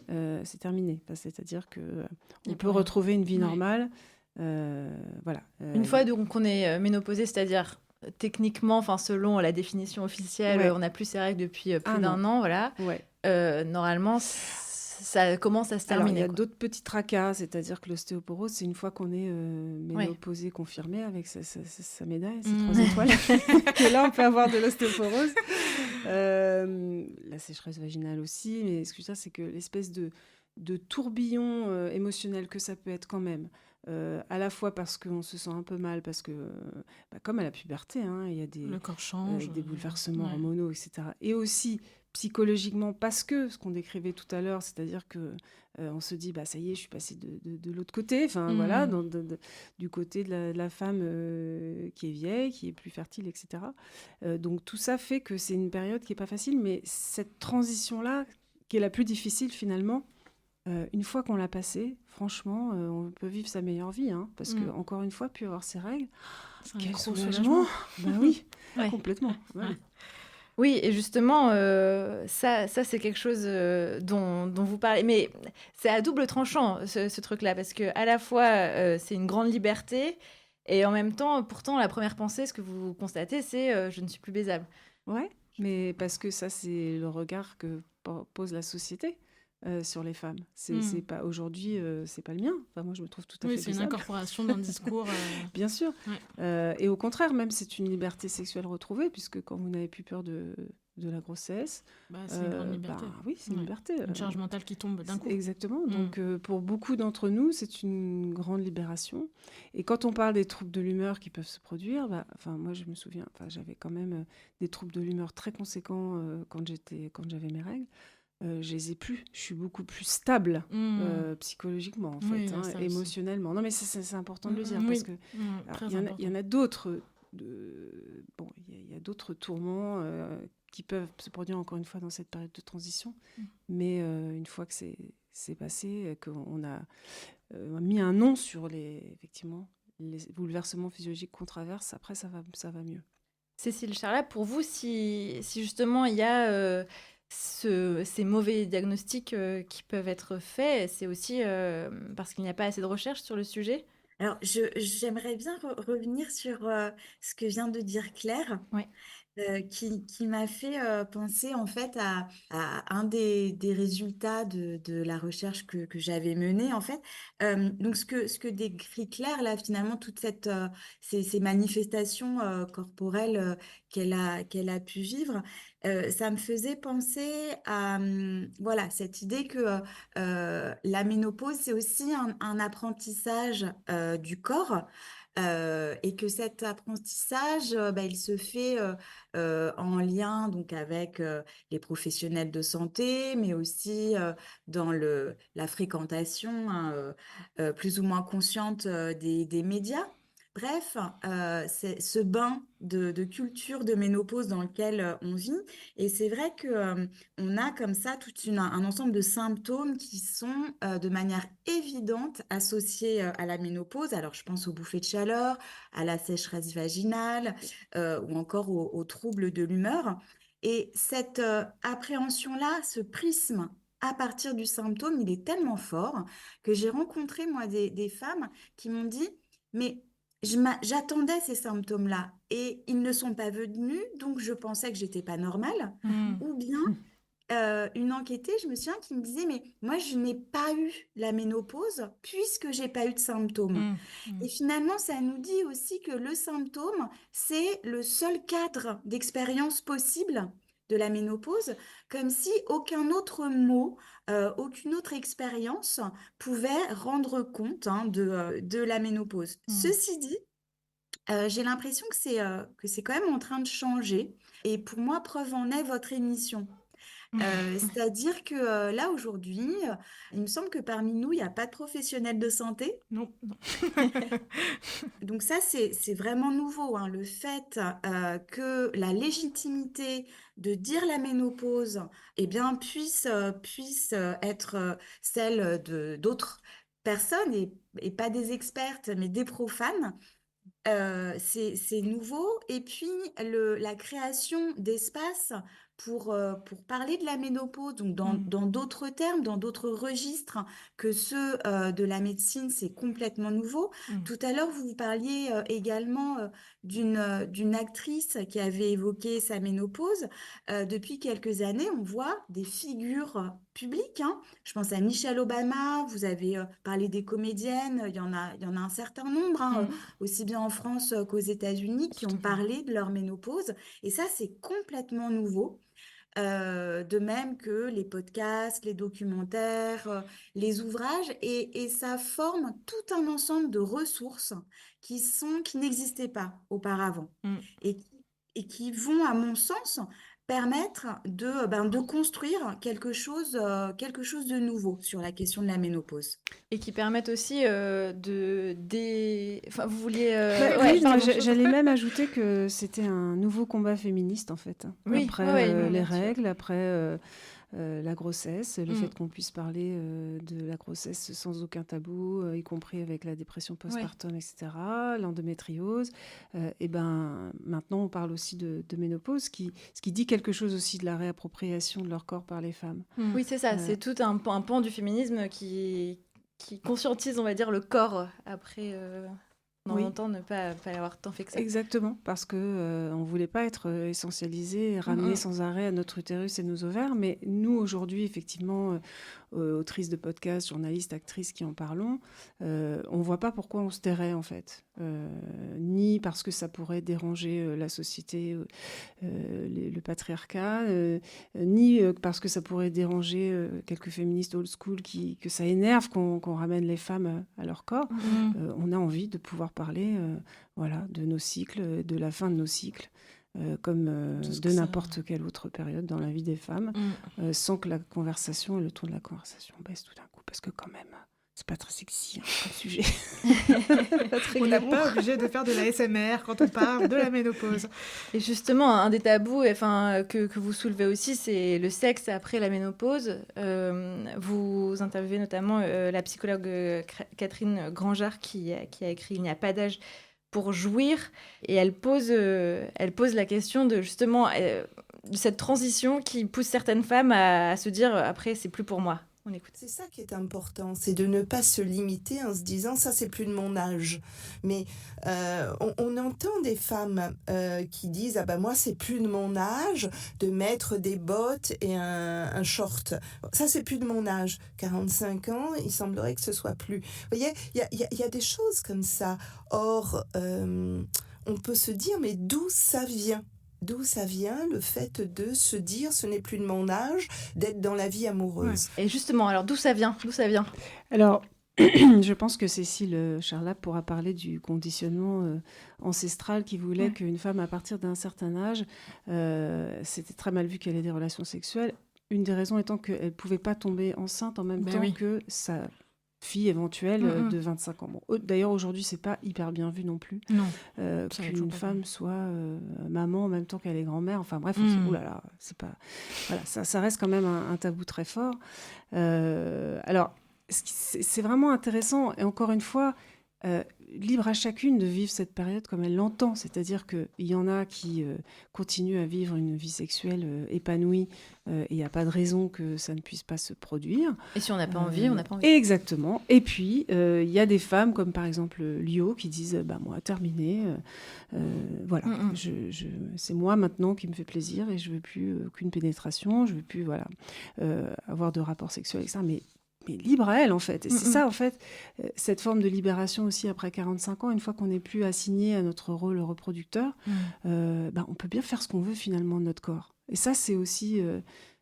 c'est terminé. C'est-à-dire qu'on peut retrouver une vie normale. Voilà. Une fois donc on est ménopausé, c'est-à-dire techniquement, selon la définition officielle, on n'a plus ces règles depuis plus d'un an. Voilà. Normalement, ça commence à se terminer. Alors, il y a d'autres petits tracas, c'est-à-dire que l'ostéoporose, c'est une fois qu'on est ménopausé confirmé avec sa médaille, ses 3 étoiles, que là, on peut avoir de l'ostéoporose. La sécheresse vaginale aussi, mais ce que je veux dire, c'est que l'espèce de tourbillon émotionnel que ça peut être quand même, à la fois parce qu'on se sent un peu mal, parce que, comme à la puberté, hein, il y a Le corps change. des bouleversements Ouais. hormonaux, etc. Et aussi psychologiquement, parce que ce qu'on décrivait tout à l'heure, c'est-à-dire que on se dit, ça y est, je suis passée de l'autre côté, voilà, du côté de la femme qui est vieille, qui est plus fertile, etc. Donc tout ça fait que c'est une période qui n'est pas facile, mais cette transition-là, qui est la plus difficile finalement, une fois qu'on l'a passée, franchement, on peut vivre sa meilleure vie, hein, parce que encore une fois, puis avoir ses règles, C'est un quel gros soulagement. Oui, Ouais. complètement. Ouais. Oui, et justement, ça c'est quelque chose dont vous parlez. Mais c'est à double tranchant, ce truc-là, parce que à la fois, c'est une grande liberté, et en même temps, pourtant, la première pensée, ce que vous constatez, c'est je ne suis plus baisable. Ouais, mais parce que ça, c'est le regard que pose la société sur les femmes. C'est pas aujourd'hui, c'est pas le mien. Enfin, moi, je me trouve tout à fait Oui, c'est une baisable. incorporation d'un discours. Bien sûr. Ouais. Et au contraire, même, c'est une liberté sexuelle retrouvée, puisque quand vous n'avez plus peur de la grossesse... C'est une grande liberté. Oui, c'est une Ouais. liberté. Une charge mentale qui tombe d'un coup. Exactement. Donc, pour beaucoup d'entre nous, c'est une grande libération. Et quand on parle des troubles de l'humeur qui peuvent se produire, moi, je me souviens, j'avais quand même des troubles de l'humeur très conséquents quand j'avais mes règles. Je les ai plus. Je suis beaucoup plus stable psychologiquement, en fait, Oui, ça aussi. émotionnellement. Non, mais c'est important de le dire, Oui. parce que Très il y en important. a d'autres. Il y a d'autres tourments qui peuvent se produire encore une fois dans cette période de transition. Mais une fois que c'est passé, qu'on a mis un nom sur effectivement, les bouleversements physiologiques qu'on traverse, après ça va mieux. Cécile Charlat, pour vous, si justement il y a ces mauvais diagnostics qui peuvent être faits, c'est aussi parce qu'il n'y a pas assez de recherche sur le sujet? Alors, j'aimerais bien revenir sur ce que vient de dire Claire, Ouais. qui m'a fait penser en fait à un des résultats de la recherche que j'avais menée en fait. Donc, ce que décrit Claire là, finalement, toutes ces manifestations corporelles qu'elle a pu vivre, ça me faisait penser à voilà, cette idée que la ménopause, c'est aussi un apprentissage du corps. Et que cet apprentissage, il se fait en lien donc avec les professionnels de santé, mais aussi dans la fréquentation plus ou moins consciente des médias. Bref, c'est ce bain de culture de ménopause dans lequel on vit. Et c'est vrai que on a comme ça tout un ensemble de symptômes qui sont de manière évidente associés à la ménopause. Alors, je pense aux bouffées de chaleur, à la sécheresse vaginale ou encore aux troubles de l'humeur. Et cette appréhension-là, ce prisme à partir du symptôme, il est tellement fort que j'ai rencontré, moi, des femmes qui m'ont dit, mais j'attendais ces symptômes-là et ils ne sont pas venus, donc je pensais que j'étais pas normale. Ou bien une enquêtée, je me souviens, qui me disait, mais moi, je n'ai pas eu la ménopause puisque j'ai pas eu de symptômes. Et finalement, ça nous dit aussi que le symptôme, c'est le seul cadre d'expérience possible de la ménopause, comme si aucun autre mot, aucune autre expérience pouvait rendre compte de la ménopause. Ceci dit, j'ai l'impression que c'est quand même en train de changer. Et pour moi, preuve en est votre émission. C'est-à-dire que là, aujourd'hui, il me semble que parmi nous, il n'y a pas de professionnels de santé. Non. Donc ça, c'est vraiment nouveau, hein, le fait que la légitimité de dire la ménopause puisse être celle d'autres personnes et pas des expertes, mais des profanes. C'est nouveau. Et puis, la création d'espaces pour parler de la ménopause, donc dans d'autres termes, dans d'autres registres que ceux de la médecine, c'est complètement nouveau. Tout à l'heure, vous parliez également d'une actrice qui avait évoqué sa ménopause. Depuis quelques années, on voit des figures publiques, hein. Je pense à Michelle Obama, vous avez parlé des comédiennes, il y en a un certain nombre, hein, aussi bien en France qu'aux États-Unis, qui ont parlé de leur ménopause. Et ça, c'est complètement nouveau. de même que les podcasts, les documentaires, les ouvrages, et ça forme tout un ensemble de ressources qui n'existaient pas auparavant et qui vont, à mon sens, permettre de construire quelque chose de nouveau sur la question de la ménopause. Et qui permettent aussi Enfin, vous vouliez... Oui, non, j'allais même ajouter que c'était un nouveau combat féministe, en fait. Oui, Après les règles, après la grossesse, le fait qu'on puisse parler de la grossesse sans aucun tabou, y compris avec la dépression postpartum, etc., l'endométriose. Et ben, maintenant, on parle aussi de ménopause, ce qui dit quelque chose aussi de la réappropriation de leur corps par les femmes. Oui, c'est ça. C'est tout un pan du féminisme qui conscientise, on va dire, le corps après... Dans longtemps, ne pas avoir tant fait que ça. Exactement, parce qu'on ne voulait pas être essentialisé et ramené sans arrêt à notre utérus et nos ovaires. Mais nous, aujourd'hui, effectivement, autrices de podcasts, journalistes, actrices qui en parlons, on ne voit pas pourquoi on se tairait, en fait. Ni parce que ça pourrait déranger la société, le patriarcat, ni parce que ça pourrait déranger quelques féministes old school que ça énerve qu'on ramène les femmes à leur corps. On a envie de pouvoir parler de nos cycles, de la fin de nos cycles, comme de n'importe quelle autre période dans la vie des femmes, sans que le ton de la conversation baisse tout d'un coup, parce que quand même, c'est pas très sexy comme sujet. On n'est pas obligé de faire de la SMR quand on parle de la ménopause. Et justement, un des tabous que vous soulevez aussi, c'est le sexe après la ménopause. Vous interviewez notamment la psychologue Catherine Grangeard qui a écrit « Il n'y a pas d'âge pour jouir ». Et elle pose la question de justement de cette transition qui pousse certaines femmes à se dire « après, c'est plus pour moi ». On écoute. C'est ça qui est important, c'est de ne pas se limiter en se disant ça c'est plus de mon âge. Mais on entend des femmes qui disent ah ben moi c'est plus de mon âge de mettre des bottes et un short. Ça c'est plus de mon âge. 45 ans, il semblerait que ce soit plus. Vous voyez, il y a des choses comme ça. Or, on peut se dire mais d'où ça vient ? D'où ça vient le fait de se dire ce n'est plus de mon âge d'être dans la vie amoureuse. Et justement, alors d'où ça vient Alors, je pense que Cécile Charlap pourra parler du conditionnement ancestral qui voulait qu'une femme, à partir d'un certain âge, c'était très mal vu qu'elle ait des relations sexuelles. Une des raisons étant qu'elle ne pouvait pas tomber enceinte en même temps que sa fille éventuelle de 25 ans. Bon, d'ailleurs, aujourd'hui, c'est pas hyper bien vu non plus qu'une femme soit maman en même temps qu'elle est grand-mère. Enfin bref, oulala, c'est pas... Voilà, ça reste quand même un tabou très fort. Alors, c'est vraiment intéressant. Et encore une fois, libre à chacune de vivre cette période comme elle l'entend. C'est-à-dire qu'il y en a qui continuent à vivre une vie sexuelle épanouie et il n'y a pas de raison que ça ne puisse pas se produire. Et si on n'a pas envie, on n'a pas envie. Exactement. Et puis, il y a des femmes comme par exemple Lio qui disent « moi, terminé, voilà, c'est moi maintenant qui me fait plaisir et je ne veux plus qu'une pénétration, je ne veux plus avoir de rapport sexuel avec ça. » Mais libre à elle, en fait. Et c'est ça, en fait, cette forme de libération aussi après 45 ans, une fois qu'on n'est plus assigné à notre rôle reproducteur, on peut bien faire ce qu'on veut, finalement, de notre corps. Et ça, c'est aussi...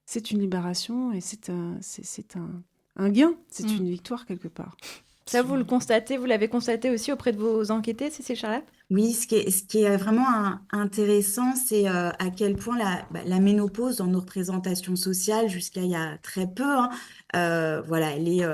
c'est une libération et c'est un gain. C'est une victoire, quelque part. Ça, vous l'avez constaté aussi auprès de vos enquêtés, Cécile Charlap ? Oui, ce qui est vraiment intéressant, c'est à quel point la ménopause dans nos représentations sociales, jusqu'à il y a très peu, elle est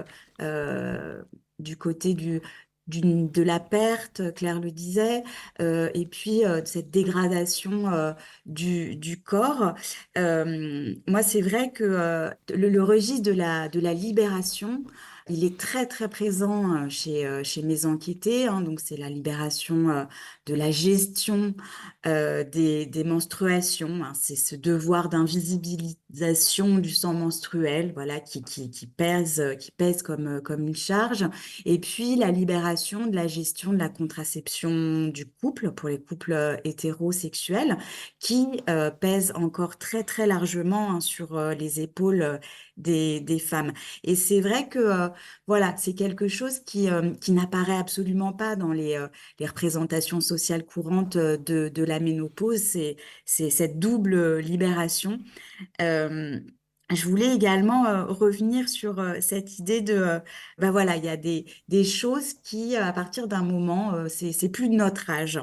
du côté de la perte, Claire le disait, et puis de cette dégradation du corps. Moi, c'est vrai que le registre de la libération, il est très, très présent chez mes enquêtés. Donc, c'est la libération de la gestion des menstruations. C'est ce devoir l'invisibilisation du sang menstruel, voilà, qui pèse comme une charge. Et puis la libération de la gestion de la contraception du couple, pour les couples hétérosexuels, qui pèse encore très très largement hein, sur les épaules des femmes. Et c'est vrai que voilà, c'est quelque chose qui n'apparaît absolument pas dans les représentations sociales courantes de la ménopause, c'est cette double libération. Je voulais également revenir sur cette idée de, ben voilà, il y a des choses qui, à partir d'un moment, c'est plus de notre âge.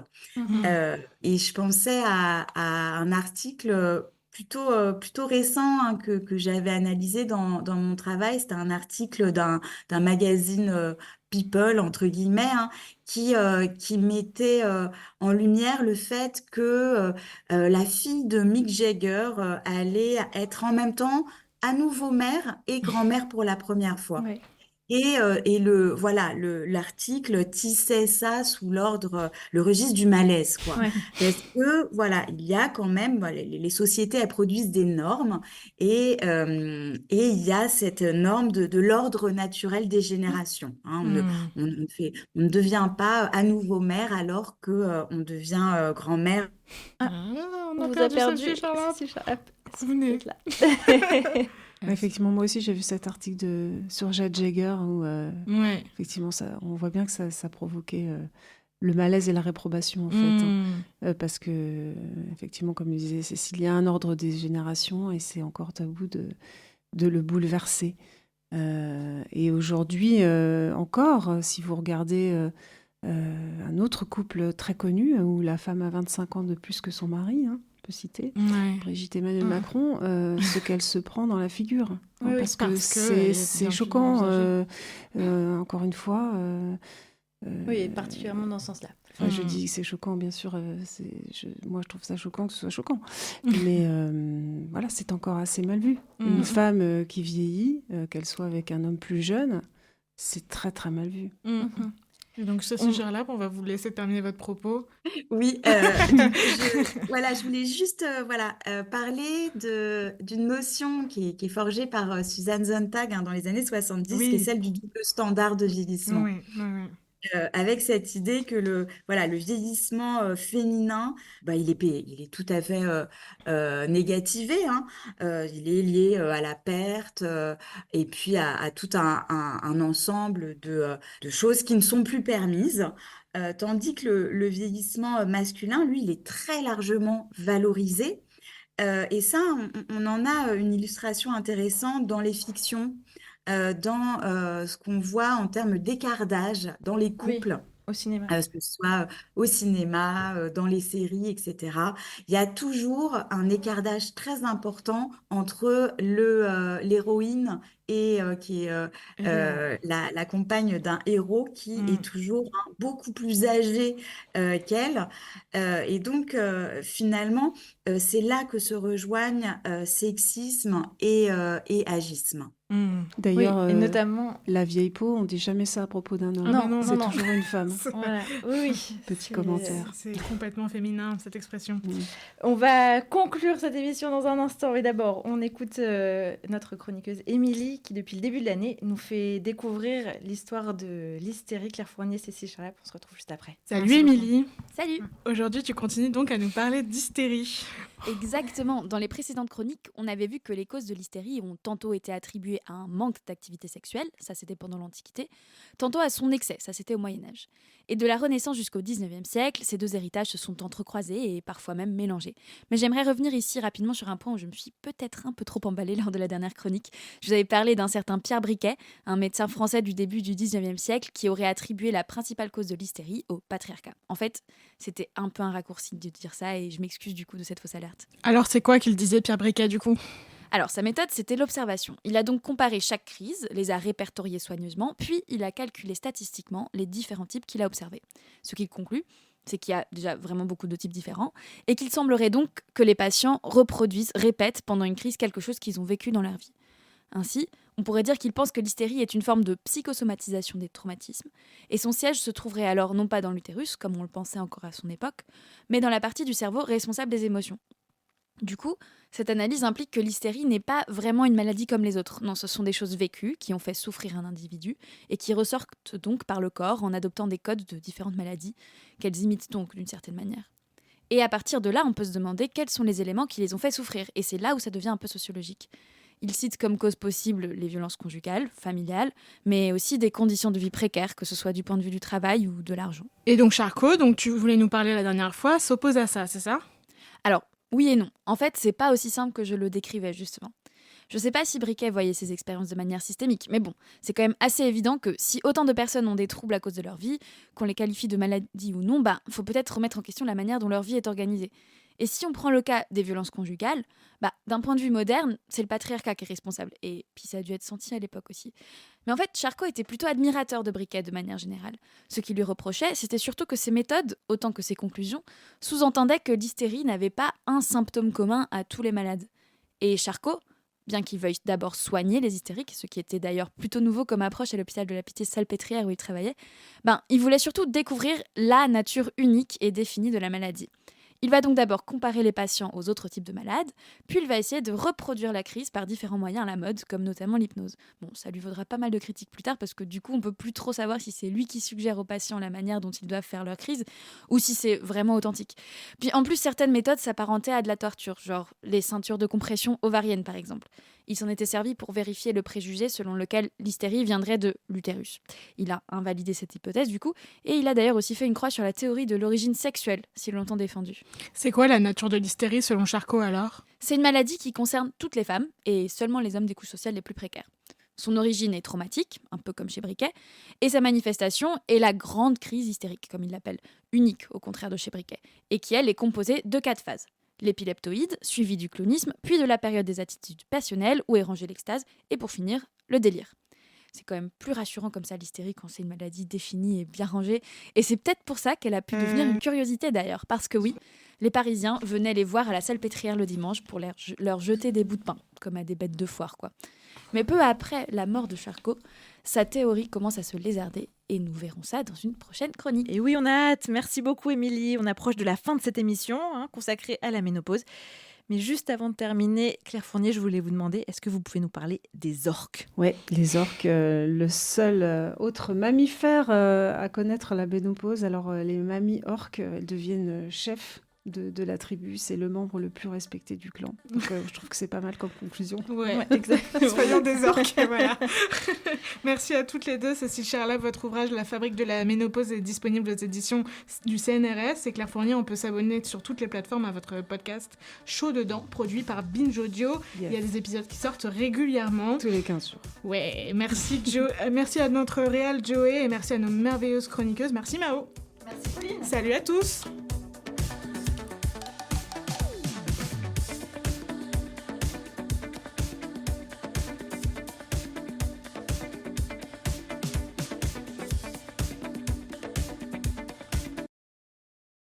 Et je pensais à un article plutôt récent hein, que j'avais analysé dans mon travail. C'était un article d'un magazine People, entre guillemets, hein, qui mettait en lumière le fait que la fille de Mick Jagger allait être en même temps à nouveau mère et grand-mère pour la première fois. Ouais. Et l'article tissait ça sous le registre du malaise, quoi. Ouais. Parce que, voilà, il y a quand même, les sociétés, elles produisent des normes et il y a cette norme de l'ordre naturel des générations. Hein. On ne devient pas à nouveau mère alors que on devient grand-mère. On On a vous a perdu perdu. Cécile Charlotte. Cécile Charlotte. Vous êtes là. Effectivement, moi aussi, j'ai vu cet article sur Jade Jagger où, effectivement, on voit bien que ça provoquait le malaise et la réprobation, en fait. Hein. Parce que, effectivement, comme le disait Cécile, il y a un ordre des générations et c'est encore tabou de le bouleverser. Et aujourd'hui, encore, si vous regardez un autre couple très connu où la femme a 25 ans de plus que son mari, hein, peut citer, Brigitte Emmanuel Macron, ce qu'elle se prend dans la figure. Oui, parce que c'est choquant, encore une fois. Oui, particulièrement dans ce sens-là. Enfin, je dis que c'est choquant, bien sûr. Moi, je trouve ça choquant que ce soit choquant. Mais voilà, c'est encore assez mal vu. Une femme qui vieillit, qu'elle soit avec un homme plus jeune, c'est très, très mal vu. Et donc, ce sujet-là, on va vous laisser terminer votre propos. Oui, je voulais juste parler d'une notion qui est forgée par Suzanne Sontag hein, dans les années 70, qui est celle du double standard de vieillissement. Avec cette idée que le vieillissement féminin, il est tout à fait négativé. Hein. Il est lié à la perte et puis à tout un ensemble de choses qui ne sont plus permises. Tandis que le vieillissement masculin, lui, il est très largement valorisé. Et ça, on en a une illustration intéressante dans les fictions. Dans ce qu'on voit en termes d'écart d'âge dans les couples. Au cinéma. Que ce soit au cinéma, dans les séries, etc. Il y a toujours un écart d'âge très important entre l'héroïne et qui est la compagne d'un héros qui est toujours beaucoup plus âgé qu'elle. Et donc, finalement, c'est là que se rejoignent sexisme et agisme. D'ailleurs, et notamment la vieille peau, on dit jamais ça à propos d'un homme. Non, c'est toujours une femme. Voilà. Oui. Petit commentaire. C'est complètement féminin cette expression. On va conclure cette émission dans un instant. Mais d'abord, on écoute notre chroniqueuse Émilie qui, depuis le début de l'année, nous fait découvrir l'histoire de l'hystérie. Claire Fournier, Cécile Charlotte. On se retrouve juste après. Salut Émilie. Salut. Aujourd'hui, tu continues donc à nous parler d'hystérie. Exactement. Dans les précédentes chroniques, on avait vu que les causes de l'hystérie ont tantôt été attribuées à un manque d'activité sexuelle, ça c'était pendant l'Antiquité, tantôt à son excès, ça c'était au Moyen-Âge. Et de la Renaissance jusqu'au XIXe siècle, ces deux héritages se sont entrecroisés et parfois même mélangés. Mais j'aimerais revenir ici rapidement sur un point où je me suis peut-être un peu trop emballée lors de la dernière chronique. Je vous avais parlé d'un certain Pierre Briquet, un médecin français du début du XIXe siècle qui aurait attribué la principale cause de l'hystérie au patriarcat. En fait, c'était un peu un raccourci de dire ça et je m'excuse du coup de cette fausse alerte. Alors c'est quoi qu'il disait Pierre Briquet du coup ? Alors, sa méthode, c'était l'observation. Il a donc comparé chaque crise, les a répertoriées soigneusement, puis il a calculé statistiquement les différents types qu'il a observés. Ce qu'il conclut, c'est qu'il y a déjà vraiment beaucoup de types différents, et qu'il semblerait donc que les patients répètent pendant une crise quelque chose qu'ils ont vécu dans leur vie. Ainsi, on pourrait dire qu'il pense que l'hystérie est une forme de psychosomatisation des traumatismes, et son siège se trouverait alors non pas dans l'utérus, comme on le pensait encore à son époque, mais dans la partie du cerveau responsable des émotions. Du coup, cette analyse implique que l'hystérie n'est pas vraiment une maladie comme les autres. Non, ce sont des choses vécues qui ont fait souffrir un individu et qui ressortent donc par le corps en adoptant des codes de différentes maladies qu'elles imitent donc d'une certaine manière. Et à partir de là, on peut se demander quels sont les éléments qui les ont fait souffrir. Et c'est là où ça devient un peu sociologique. Il cite comme cause possible les violences conjugales, familiales, mais aussi des conditions de vie précaires, que ce soit du point de vue du travail ou de l'argent. Et donc Charcot, donc tu voulais nous parler la dernière fois, s'oppose à ça, c'est ça ? Alors, oui et non. En fait, c'est pas aussi simple que je le décrivais, justement. Je sais pas si Briquet voyait ces expériences de manière systémique, mais bon, c'est quand même assez évident que si autant de personnes ont des troubles à cause de leur vie, qu'on les qualifie de maladies ou non, faut peut-être remettre en question la manière dont leur vie est organisée. Et si on prend le cas des violences conjugales, d'un point de vue moderne, c'est le patriarcat qui est responsable. Et puis ça a dû être senti à l'époque aussi. Mais en fait, Charcot était plutôt admirateur de Briquet de manière générale. Ce qu'il lui reprochait, c'était surtout que ses méthodes, autant que ses conclusions, sous-entendaient que l'hystérie n'avait pas un symptôme commun à tous les malades. Et Charcot, bien qu'il veuille d'abord soigner les hystériques, ce qui était d'ailleurs plutôt nouveau comme approche à l'hôpital de la Pitié-Salpêtrière où il travaillait, il voulait surtout découvrir la nature unique et définie de la maladie. Il va donc d'abord comparer les patients aux autres types de malades, puis il va essayer de reproduire la crise par différents moyens à la mode, comme notamment l'hypnose. Bon, ça lui vaudra pas mal de critiques plus tard, parce que du coup, on peut plus trop savoir si c'est lui qui suggère aux patients la manière dont ils doivent faire leur crise, ou si c'est vraiment authentique. Puis en plus, certaines méthodes s'apparentaient à de la torture, genre les ceintures de compression ovarienne par exemple. Il s'en était servi pour vérifier le préjugé selon lequel l'hystérie viendrait de l'utérus. Il a invalidé cette hypothèse du coup, et il a d'ailleurs aussi fait une croix sur la théorie de l'origine sexuelle, si longtemps défendue. C'est quoi la nature de l'hystérie selon Charcot alors ? C'est une maladie qui concerne toutes les femmes et seulement les hommes des couches sociales les plus précaires. Son origine est traumatique, un peu comme chez Briquet, et sa manifestation est la grande crise hystérique, comme il l'appelle, unique au contraire de chez Briquet, et qui elle est composée de 4 phases. L'épileptoïde, suivi du clonisme, puis de la période des attitudes passionnelles où est rangée l'extase, et pour finir, le délire. C'est quand même plus rassurant comme ça l'hystérie quand c'est une maladie définie et bien rangée, et c'est peut-être pour ça qu'elle a pu devenir une curiosité d'ailleurs, parce que oui, les Parisiens venaient les voir à la Salpêtrière le dimanche pour leur jeter des bouts de pain, comme à des bêtes de foire quoi. Mais peu après la mort de Charcot, sa théorie commence à se lézarder et nous verrons ça dans une prochaine chronique. Et oui, on a hâte. Merci beaucoup, Émilie. On approche de la fin de cette émission consacrée à la ménopause. Mais juste avant de terminer, Claire Fournier, je voulais vous demander, est-ce que vous pouvez nous parler des orques ? Oui, les orques, le seul autre mammifère à connaître la ménopause. Alors, les mamies orques, elles deviennent chefs de la tribu, c'est le membre le plus respecté du clan. Donc je trouve que c'est pas mal comme conclusion. Ouais, exactement. Soyons des orques, voilà. Merci à toutes les deux. Cécile Charlap, votre ouvrage La fabrique de la ménopause est disponible aux éditions du CNRS. Et Claire Fournier, on peut s'abonner sur toutes les plateformes à votre podcast Chaud dedans, produit par Binge Audio. Yes. Il y a des épisodes qui sortent régulièrement. Tous les 15 jours. Ouais, merci merci à notre réal Joey et merci à nos merveilleuses chroniqueuses. Merci Mao. Merci Pauline. Salut à tous.